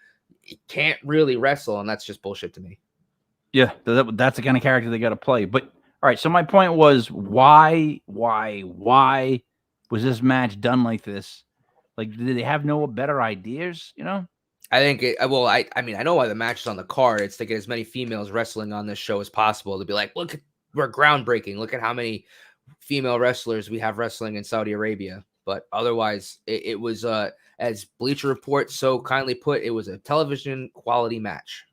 can't really wrestle, and that's just bullshit to me. Yeah, that's the kind of character they got to play. But all right, so my point was why was this match done like this? Like, did they have no better ideas? I think I mean I know why the match is on the card. It's to get as many females wrestling on this show as possible, to be like, look, we're groundbreaking. Look at how many female wrestlers we have wrestling in Saudi Arabia. But otherwise, it was, as Bleacher Report so kindly put, it was a television quality match.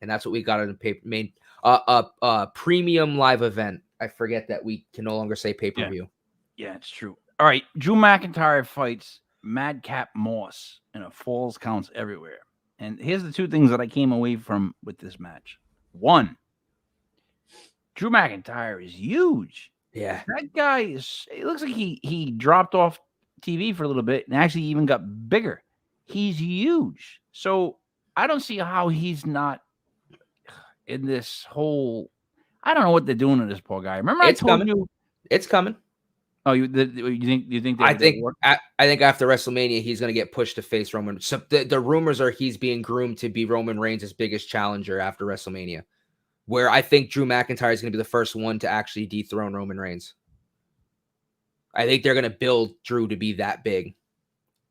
And that's what we got in the premium live event. I forget that we can no longer say pay-per-view. Yeah, it's true. All right, Drew McIntyre fights Madcap Moss in a falls counts everywhere. And here's the 2 things that I came away from with this match. 1, Drew McIntyre is huge. Yeah. That guy it looks like he dropped off TV for a little bit and actually even got bigger. He's huge. So I don't see how he's not in this whole, I don't know what they're doing to this poor guy. Remember I told you it's coming. Oh, you think I think after WrestleMania he's going to get pushed to face Roman. So the rumors are he's being groomed to be Roman Reigns' biggest challenger after WrestleMania, where I think Drew McIntyre is going to be the first one to actually dethrone Roman Reigns. I think they're going to build Drew to be that big.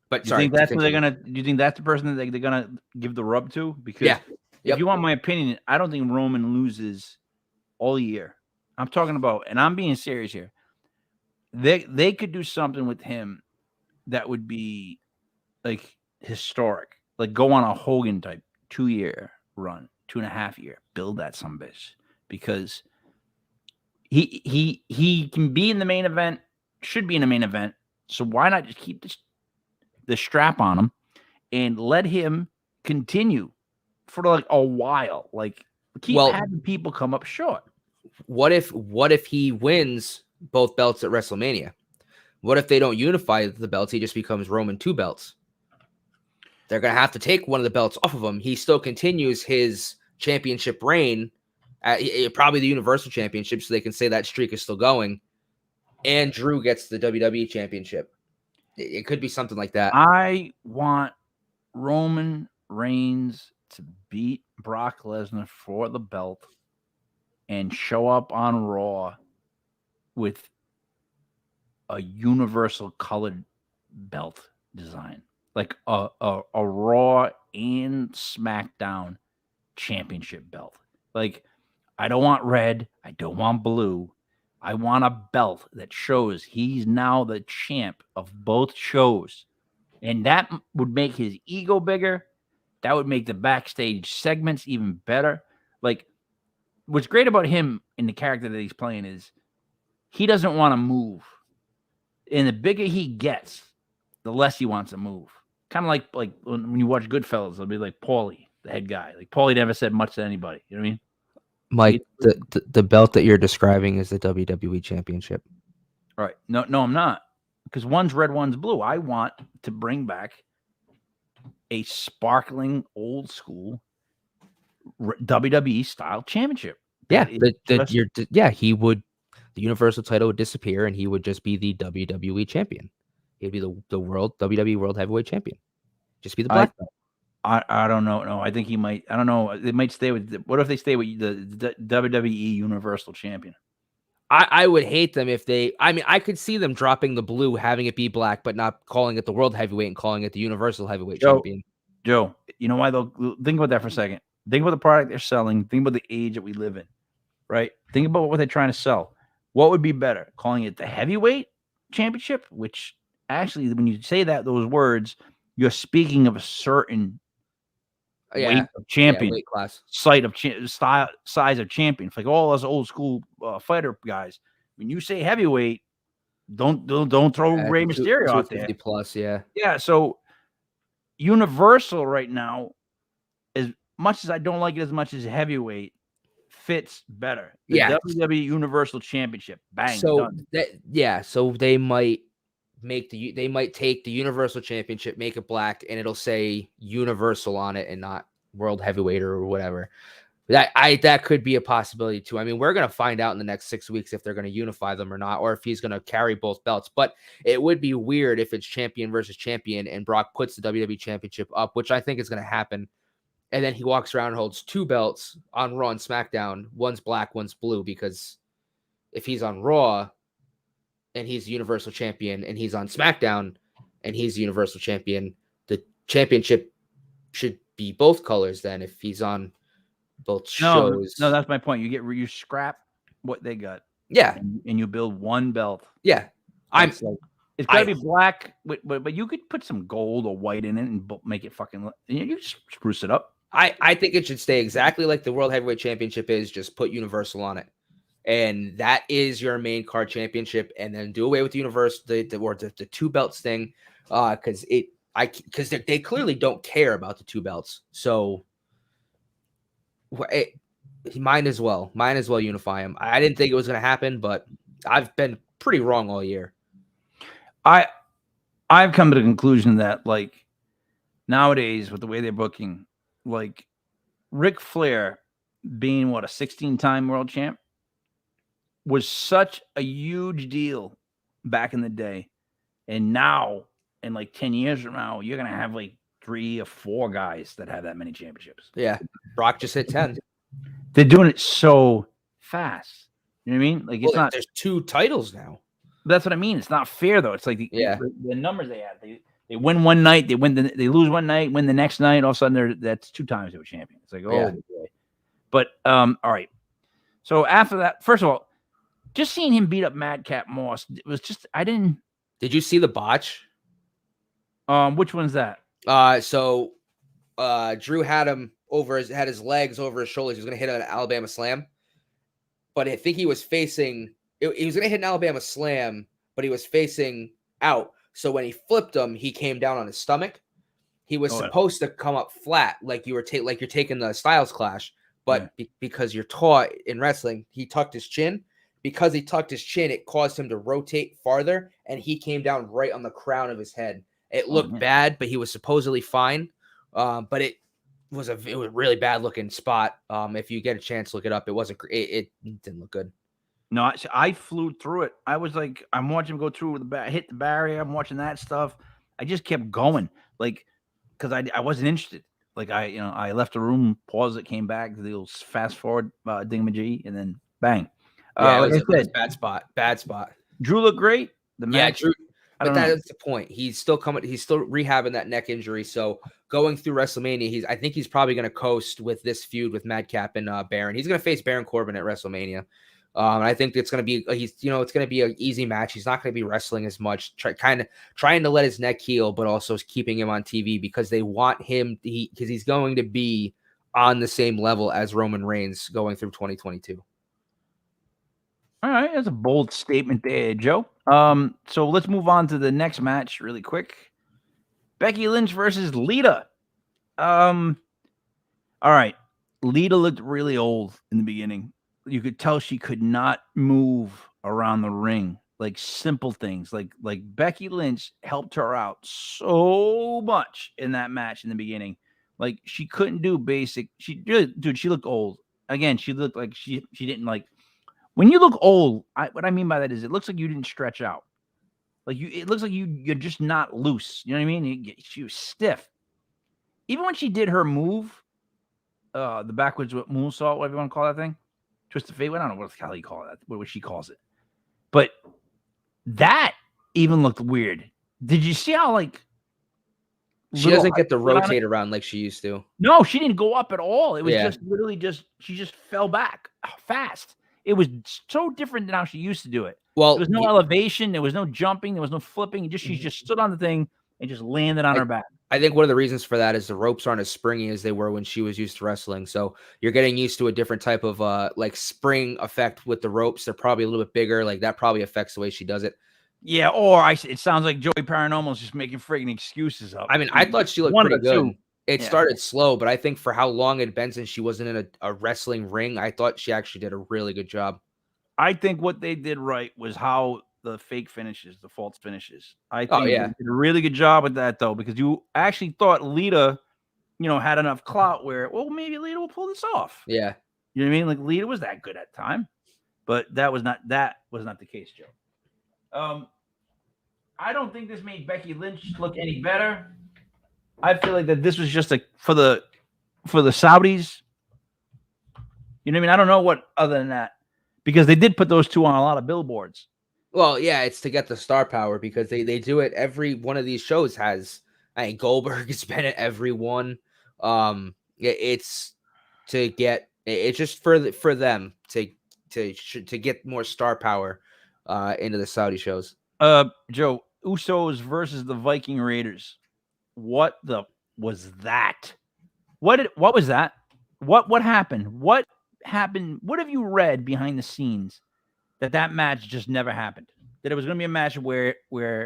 But you think that's what they're going to? Do you think that's the person that they're going to give the rub to? Because if you want my opinion, I don't think Roman loses all year. I'm talking about, and I'm being serious here. They could do something with him that would be like historic, like go on a Hogan type 2-year run, 2.5 year, build that some bitch, because he can be in the main event, should be in the main event. So why not just keep the strap on him and let him continue for like a while, like keep having people come up short. What if he wins both belts at WrestleMania? What if they don't unify the belts? He just becomes Roman 2 belts. They're going to have to take one of the belts off of him. He still continues his championship reign, probably the Universal Championship, so they can say that streak is still going. And Drew gets the WWE Championship. It could be something like that. I want Roman Reigns to beat Brock Lesnar for the belt and show up on Raw with a universal colored belt design, like a Raw and SmackDown championship belt. Like, I don't want red, I don't want blue. I want a belt that shows he's now the champ of both shows. And that would make his ego bigger. That would make the backstage segments even better. Like, what's great about him in the character that he's playing is he doesn't want to move. And the bigger he gets, the less he wants to move. Kind of like when you watch Goodfellas, it'll be like Paulie, the head guy. Like Paulie never said much to anybody. You know what I mean? Mike, the belt that you're describing is the WWE Championship. All right. No, I'm not. Because one's red, one's blue. I want to bring back a sparkling, old school WWE style championship. Yeah, That he would. The Universal title would disappear, and he would just be the WWE champion. He'd be the WWE World Heavyweight Champion. Just be the black belt. I don't know. No, I think he might. I don't know. They might stay with. What if they stay with the WWE Universal Champion? I would hate them if they. I mean, I could see them dropping the blue, having it be black, but not calling it the World Heavyweight and calling it the Universal Heavyweight Champion. Joe, you know why they'll think about that for a second. Think about the product they're selling. Think about the age that we live in, right? Think about what they're trying to sell. What would be better, calling it the Heavyweight Championship? Which actually, when you say those words, you're speaking of a certain weight of champion, weight class, size of champion. It's like all us old school fighter guys. When you say heavyweight, don't throw Rey Mysterio out there. 250 plus, yeah. So Universal right now, as much as I don't like it as much as heavyweight, fits better. The WWE Universal Championship, bang. So done. So they might take the Universal Championship, make it black, and it'll say Universal on it and not World Heavyweight or whatever. That could be a possibility too. I mean, we're gonna find out in the next 6 weeks if they're gonna unify them or not, or if he's gonna carry both belts. But it would be weird if it's champion versus champion and Brock puts the WWE Championship up, which I think is gonna happen. And then he walks around and holds 2 belts on Raw and SmackDown. One's black, one's blue, because if he's on Raw and he's the Universal Champion, and he's on SmackDown and he's the Universal Champion, the championship should be both colors then if he's on both shows. No, that's my point. You scrap what they got. Yeah. And you build one belt. Yeah. It's got to be black, but you could put some gold or white in it and make it fucking, you just spruce it up. I think it should stay exactly like the World Heavyweight Championship is, just put Universal on it. And that is your main card championship, and then do away with the Universal, the 2 belts thing, because they clearly don't care about the 2 belts. So he might as well unify them. I didn't think it was going to happen, but I've been pretty wrong all year. I've come to the conclusion that, like, nowadays with the way they're booking, like Ric Flair being a 16-time world champ was such a huge deal back in the day. And now, in like 10 years from now, you're going to have like 3 or 4 guys that have that many championships. Yeah. Brock just hit 10. They're doing it so fast. You know what I mean? Like, it's not. There's 2 titles now. That's what I mean. It's not fair, though. It's like the numbers they have. They win one night, they lose one night, win the next night. All of a sudden, that's 2 times they were champion. It's like, boy. But all right. So after that, first of all, just seeing him beat up Madcap Moss, it was just Did you see the botch? Which one's that? So Drew had him had his legs over his shoulders. He was going to hit an Alabama slam, but I think he was facing. He was going to hit an Alabama slam, but he was facing out. So when he flipped him, he came down on his stomach. He was supposed to come up flat, like you're taking the Styles Clash, but because you're taught in wrestling, he tucked his chin. Because he tucked his chin, it caused him to rotate farther, and he came down right on the crown of his head. It looked bad, but he was supposedly fine. But it was a really bad looking spot. If you get a chance, look it up. It wasn't. It didn't look good. No, I flew through it. I was like, I'm watching him go through hit the barrier. I'm watching that stuff. I just kept going, like, because I wasn't interested. Like I left the room, paused it, came back, the little fast forward dingamajig, and then bang. It was bad spot. Drew looked great. The match, Drew. But that's the point. He's still rehabbing that neck injury. So going through WrestleMania, I think he's probably going to coast with this feud with Madcap and Baron. He's going to face Baron Corbin at WrestleMania. I think it's going to be it's going to be an easy match. He's not going to be wrestling as much, trying to let his neck heal, but also keeping him on TV because they want him because he's going to be on the same level as Roman Reigns going through 2022. All right, that's a bold statement there, Joe. So let's move on to the next match really quick. Becky Lynch versus Lita. All right. Lita looked really old in the beginning. You could tell she could not move around the ring. Like simple things. Like Becky Lynch helped her out so much in that match in the beginning. Like she couldn't do basic. She really, dude, she looked old. Again, she looked like she didn't like when you look old, what I mean by that is it looks like you didn't stretch out. Like it looks like you're just not loose. You know what I mean? She was stiff. Even when she did her move, the backwards moonsault, whatever you want to call that thing, twist of fate. I don't know what the hell you call that. What she calls it, but that even looked weird. Did you see how like she doesn't get to rotate around like she used to? No, she didn't go up at all. It was just literally she just fell back fast. It was so different than how she used to do it. Well, there was no elevation, there was no jumping, there was no flipping. She just stood on the thing and just landed on her back. I think one of the reasons for that is the ropes aren't as springy as they were when she was used to wrestling. So you're getting used to a different type of like spring effect with the ropes. They're probably a little bit bigger. Like that probably affects the way she does it. Yeah, or it sounds like Joey Paranormal is just making friggin' excuses up. I mean, I thought she looked pretty good. It started slow, but I think for how long it had been since she wasn't in a wrestling ring, I thought she actually did a really good job. I think what they did right was how the fake finishes, the false finishes. I think they did a really good job with that, though, because you actually thought Lita, had enough clout where, well, maybe Lita will pull this off. Yeah. You know what I mean? Like Lita was that good at the time, but that was not the case, Joe. I don't think this made Becky Lynch look any better. I feel like that this was just for the Saudis. You know what I mean? I don't know what other than that, because they did put those two on a lot of billboards. Well, yeah, it's to get the star power because they do it. Every one of these shows has. I mean, Goldberg has been at every one. It's to get. It's just for them to get more star power into the Saudi shows. Joe, Usos versus the Viking Raiders. What was that? What was that? What happened? What happened? What have you read behind the scenes that match just never happened? That it was going to be a match where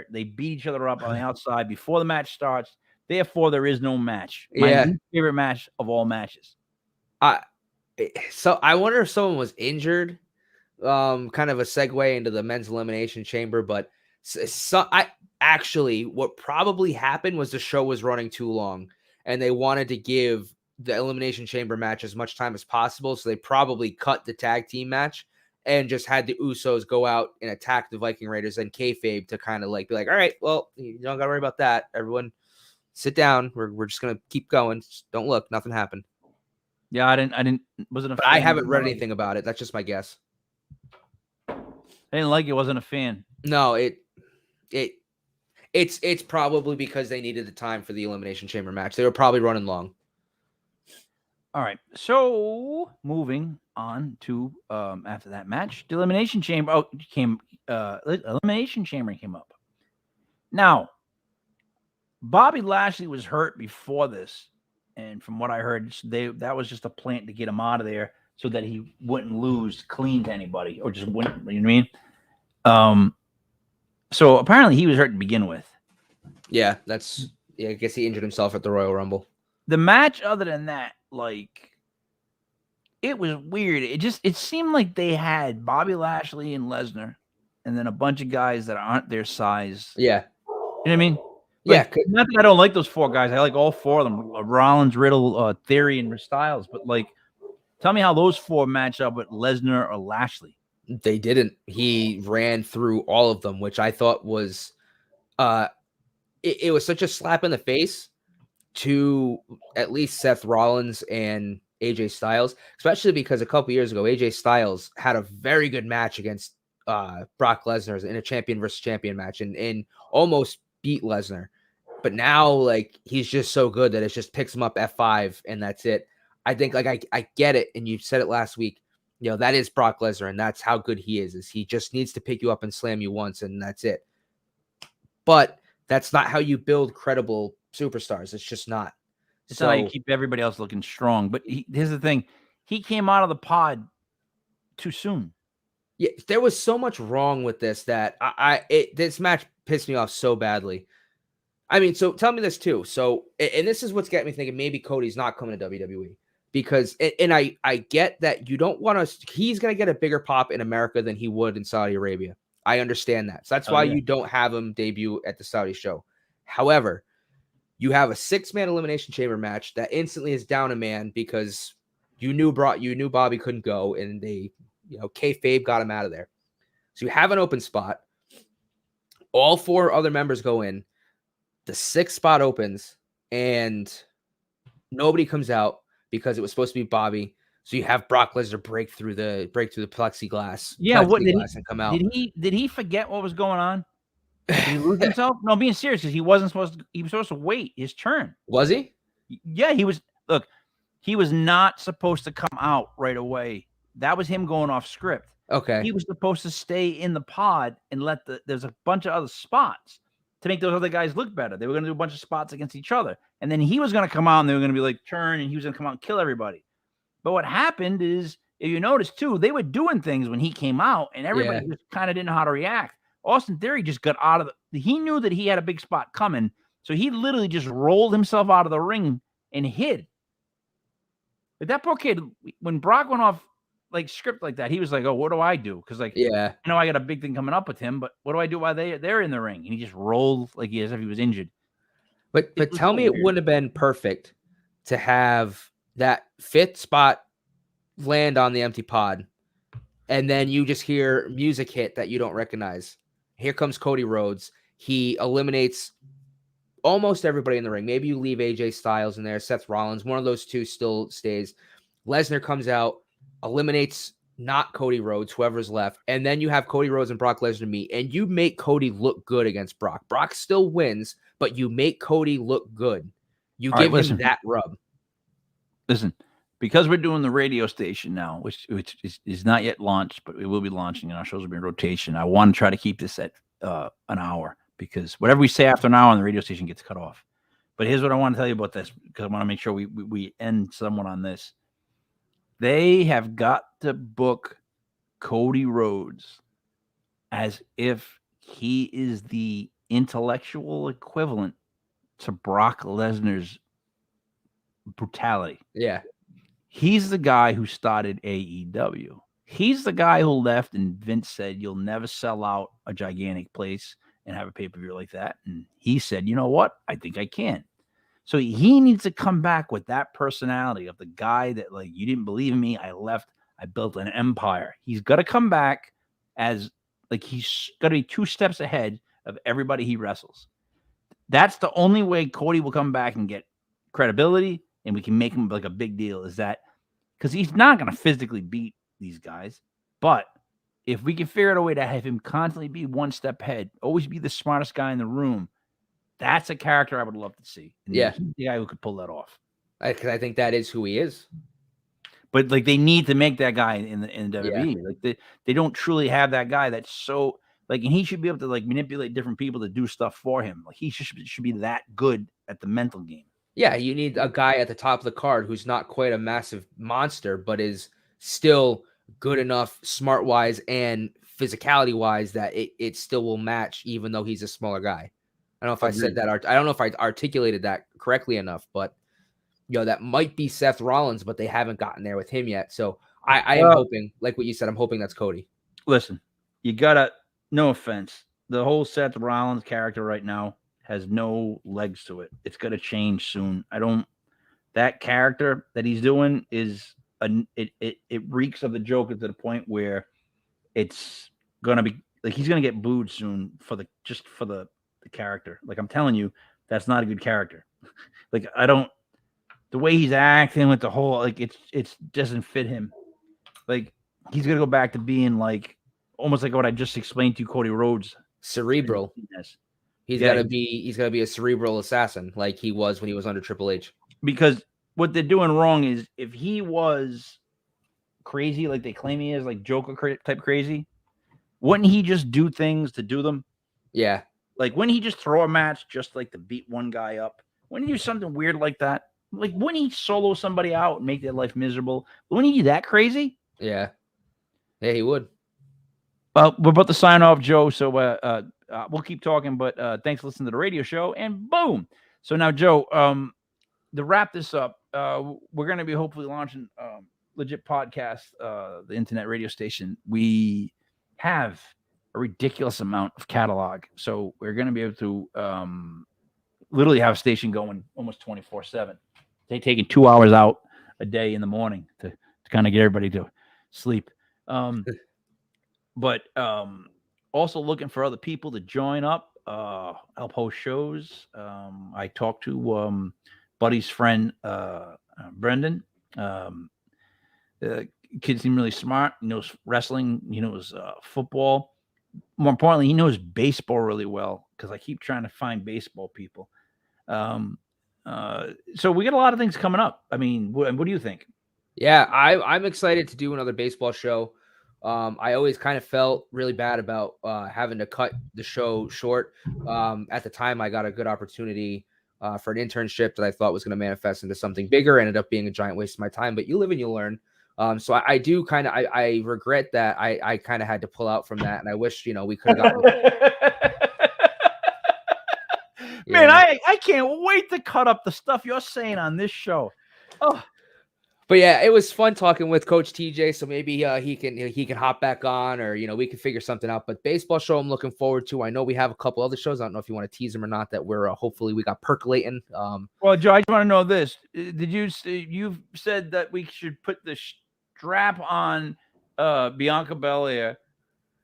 they beat each other up on the outside before the match starts. Therefore, there is no match. My favorite match of all matches. So I wonder if someone was injured. Kind of a segue into the men's elimination chamber, but what probably happened was the show was running too long, and they wanted to give the elimination chamber match as much time as possible, so they probably cut the tag team match and just had the Usos go out and attack the Viking Raiders and kayfabe to kind of like be like, all right, well, you don't gotta worry about that. Everyone, sit down. We're just gonna keep going. Just don't look. Nothing happened. Yeah, I didn't. Wasn't a. But I haven't read anything about it. That's just my guess. I didn't like it. Wasn't a fan. No, it's probably because they needed the time for the Elimination Chamber match. They were probably running long. All right, so moving on to after that match, the Elimination Chamber Elimination Chamber came up. Now, Bobby Lashley was hurt before this, and from what I heard, that was just a plant to get him out of there so that he wouldn't lose clean to anybody or just wouldn't. You know what I mean? So apparently he was hurt to begin with. Yeah, I guess he injured himself at the Royal Rumble. The match, other than that, like, it was weird. It seemed like they had Bobby Lashley and Lesnar, and then a bunch of guys that aren't their size. Yeah. You know what I mean? Like, not that I don't like those four guys. I like all four of them. Rollins, Riddle, Theory, and Styles. But, like, tell me how those four match up with Lesnar or Lashley. They didn't. He ran through all of them, which I thought was it was such a slap in the face to at least Seth Rollins and AJ Styles, especially because a couple years ago, AJ Styles had a very good match against Brock Lesnar in a champion versus champion match and almost beat Lesnar. But now, like, he's just so good that it just picks him up F5 and that's it. I think, like, I get it. And you said it last week. You know, that is Brock Lesnar, and that's how good he is he just needs to pick you up and slam you once, and that's it. But that's not how you build credible superstars. It's just not. It's how you keep everybody else looking strong. But here's the thing. He came out of the pod too soon. Yeah, there was so much wrong with this that this match pissed me off so badly. I mean, so tell me this too. So, and this is what's getting me thinking maybe Cody's not coming to WWE because, and I get that you don't want to. He's going to get a bigger pop in America than he would in Saudi Arabia. I understand that. So that's why you don't have him debut at the Saudi show. However, you have a 6-man Elimination Chamber match that instantly is down a man because you knew Bobby couldn't go, and they, kayfabe got him out of there. So you have an open spot. All 4 other members go in. The 6th spot opens, and nobody comes out because it was supposed to be Bobby. So you have Brock Lesnar break through the plexiglass. Yeah, what did and come out? Did he forget what was going on? Did he lose himself? No, being serious, because he wasn't supposed to. He was supposed to wait his turn. Was he? Yeah, he was. Look, he was not supposed to come out right away. That was him going off script. Okay. He was supposed to stay in the pod and there's a bunch of other spots to make those other guys look better. They were going to do a bunch of spots against each other. And then he was going to come out and they were going to be like, turn, and he was going to come out and kill everybody. But what happened is, if you notice too, they were doing things when he came out and everybody just kind of didn't know how to react. Austin Theory just got out of he knew that he had a big spot coming. So he literally just rolled himself out of the ring and hid. But that poor kid, when Brock went off like script like that, he was like, oh, what do I do? Because I got a big thing coming up with him, but what do I do while they're in the ring? And he just rolled like as if he was injured. But tell me, it wouldn't have been perfect to have that 5th spot land on the empty pod, and then you just hear music hit that you don't recognize. Here comes Cody Rhodes. He eliminates almost everybody in the ring. Maybe you leave AJ Styles in there, Seth Rollins. One of those 2 still stays. Lesnar comes out, eliminates not Cody Rhodes, whoever's left, and then you have Cody Rhodes and Brock Lesnar meet, and you make Cody look good against Brock. Brock still wins, but you make Cody look good. You give him that rub. Listen, because we're doing the radio station now, which is not yet launched, but we will be launching, and our shows will be in rotation. I want to try to keep this at an hour, because whatever we say after an hour on the radio station gets cut off. But here's what I want to tell you about this, because I want to make sure we end somewhat on this. They have got to book Cody Rhodes as if he is the intellectual equivalent to Brock Lesnar's brutality. Yeah. He's the guy who started AEW. He's the guy who left, and Vince said, you'll never sell out a gigantic place and have a pay-per-view like that. And he said, you know what? I think I can. So he needs to come back with that personality of the guy that, like, you didn't believe in me. I left. I built an empire. He's got to come back as, like, he's got to be 2 steps ahead of everybody he wrestles. That's the only way Cody will come back and get credibility, and we can make him like a big deal, is that because he's not going to physically beat these guys. But if we can figure out a way to have him constantly be 1 step ahead, always be the smartest guy in the room, that's a character I would love to see. And he's the guy who could pull that off. Because I think that is who he is. But like, they need to make that guy in WWE. Like they don't truly have that guy that's so like, and he should be able to like manipulate different people to do stuff for him. Like, he should be that good at the mental game. Yeah, you need a guy at the top of the card who's not quite a massive monster, but is still good enough, smart-wise and physicality-wise, that it still will match, even though he's a smaller guy. I don't know if I said that. I don't know if I articulated that correctly enough, but that might be Seth Rollins, but they haven't gotten there with him yet. So I am hoping, like what you said, I'm hoping that's Cody. Listen, you gotta, no offense, the whole Seth Rollins character right now has no legs to it. It's gonna change soon. That character that he's doing is it reeks of the Joker to the point where it's gonna be like he's gonna get booed soon for the character. Like, I'm telling you, that's not a good character. Like, the way he's acting with the whole, like, it doesn't fit him. Like, he's gonna go back to being like almost like what I just explained to you, Cody Rhodes. Cerebral. He's gotta be a cerebral assassin like he was when he was under Triple H. Because what they're doing wrong is, if he was crazy like they claim he is, like Joker type crazy, wouldn't he just do things to do them? Yeah. Like, wouldn't he just throw a match just like to beat one guy up? Wouldn't he do something weird like that? Like, wouldn't he solo somebody out and make their life miserable? Wouldn't he do that crazy? Yeah. Yeah, he would. Well, we're about to sign off, Joe. So we'll keep talking, but thanks for listening to the radio show. And boom. So now, Joe, to wrap this up, we're going to be hopefully launching Legit Podcast, the internet radio station. We have a ridiculous amount of catalog. So we're going to be able to literally have a station going almost 24/7. They're taking 2 hours out a day in the morning to kind of get everybody to sleep. But also looking for other people to join up, help host shows. I talked to Buddy's friend, Brendan. Kid seemed really smart. He knows wrestling. He knows football. More importantly, he knows baseball really well because I keep trying to find baseball people. So we got a lot of things coming up. I mean, what do you think? Yeah, I'm excited to do another baseball show. I always kind of felt really bad about having to cut the show short. At the time, I got a good opportunity for an internship that I thought was going to manifest into something bigger. Ended up being a giant waste of my time, but you live and you learn. So I do kind of, I regret that I kind of had to pull out from that. And I wish, we could have gotten. Man, I can't wait to cut up the stuff you're saying on this show. Oh. But yeah, it was fun talking with Coach TJ. So maybe he can hop back on, or we can figure something out. But baseball show, I'm looking forward to. I know we have a couple other shows. I don't know if you want to tease them or not. That we're hopefully we got percolating. Well, Joe, I just want to know this: did you said that we should put the strap on Bianca Belair,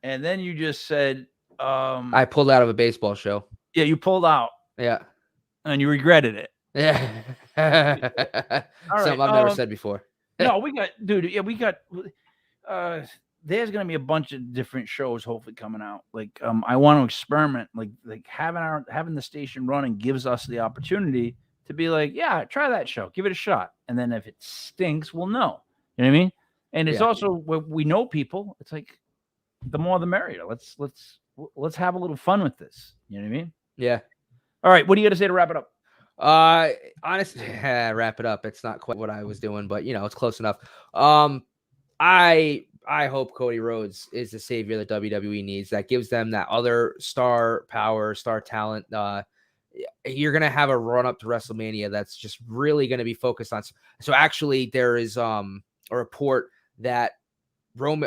and then you just said I pulled out of a baseball show. Yeah, you pulled out. Yeah, and you regretted it. Yeah. Something I've never said before. No, we got there's gonna be a bunch of different shows hopefully coming out. Like I want to experiment, like having the station running gives us the opportunity to be like, yeah, try that show, give it a shot. And then if it stinks, we'll know. You know what I mean? And it's also when we know people, it's like the more the merrier. Let's have a little fun with this. You know what I mean? Yeah. All right, what do you got to say to wrap it up? Honestly, wrap it up. It's not quite what I was doing, but it's close enough. I hope Cody Rhodes is the savior that WWE needs. That gives them that other star power, star talent. You're gonna have a run up to WrestleMania that's just really gonna be focused on. So actually, there is a report that Brock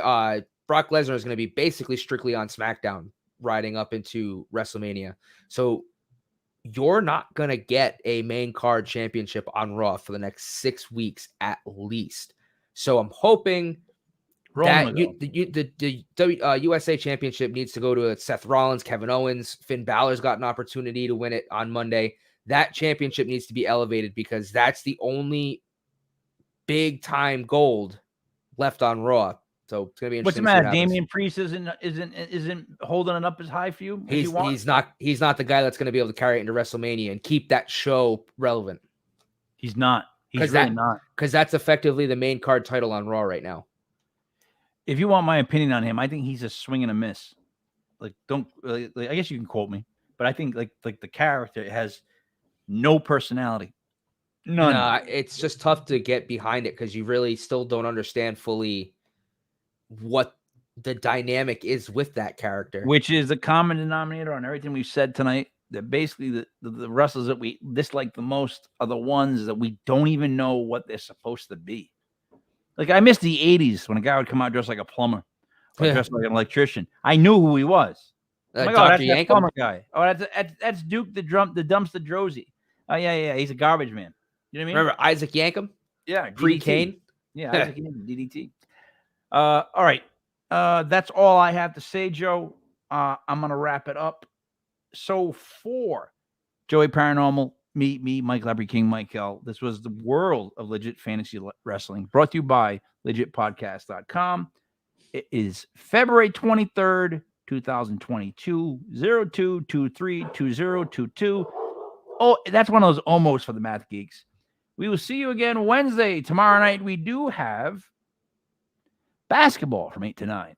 Lesnar is gonna be basically strictly on SmackDown, riding up into WrestleMania. So you're not going to get a main card championship on Raw for the next 6 weeks at least. So I'm hoping that the USA championship needs to go to Seth Rollins, Kevin Owens. Finn Balor's got an opportunity to win it on Monday. That championship needs to be elevated because that's the only big time gold left on Raw. So it's gonna be interesting. What's the matter? Damian Priest isn't holding it up as high for you. He's not the guy that's gonna be able to carry it into WrestleMania and keep that show relevant. He's not. He's really not. Because that's effectively the main card title on Raw right now. If you want my opinion on him, I think he's a swing and a miss. I guess you can quote me, but I think like the character has no personality. None. Nah, it's just tough to get behind it because you really still don't understand fully what the dynamic is with that character, which is a common denominator on everything we've said tonight. That basically the wrestlers that we dislike the most are the ones that we don't even know what they're supposed to be. Like I miss the 80s when a guy would come out dressed like a plumber or dressed like an electrician. I knew who he was. Oh my God, that's that plumber guy. Oh, that's Duke the dumpster Drozy. Oh yeah, he's a garbage man. You know what I mean? Remember Isaac Yankem? Yeah, pre-Kane. Yeah, Isaac Yankem, DDT. All right. That's all I have to say, Joe. I'm going to wrap it up. So for Joey Paranormal, me, Mike Labry King, Michael, this was the world of Legit Fantasy Wrestling brought to you by legitpodcast.com. It is February 23rd, 2022, 02232022. Oh, that's one of those almost for the math geeks. We will see you again Wednesday. Tomorrow night, we do have basketball from 8 to 9.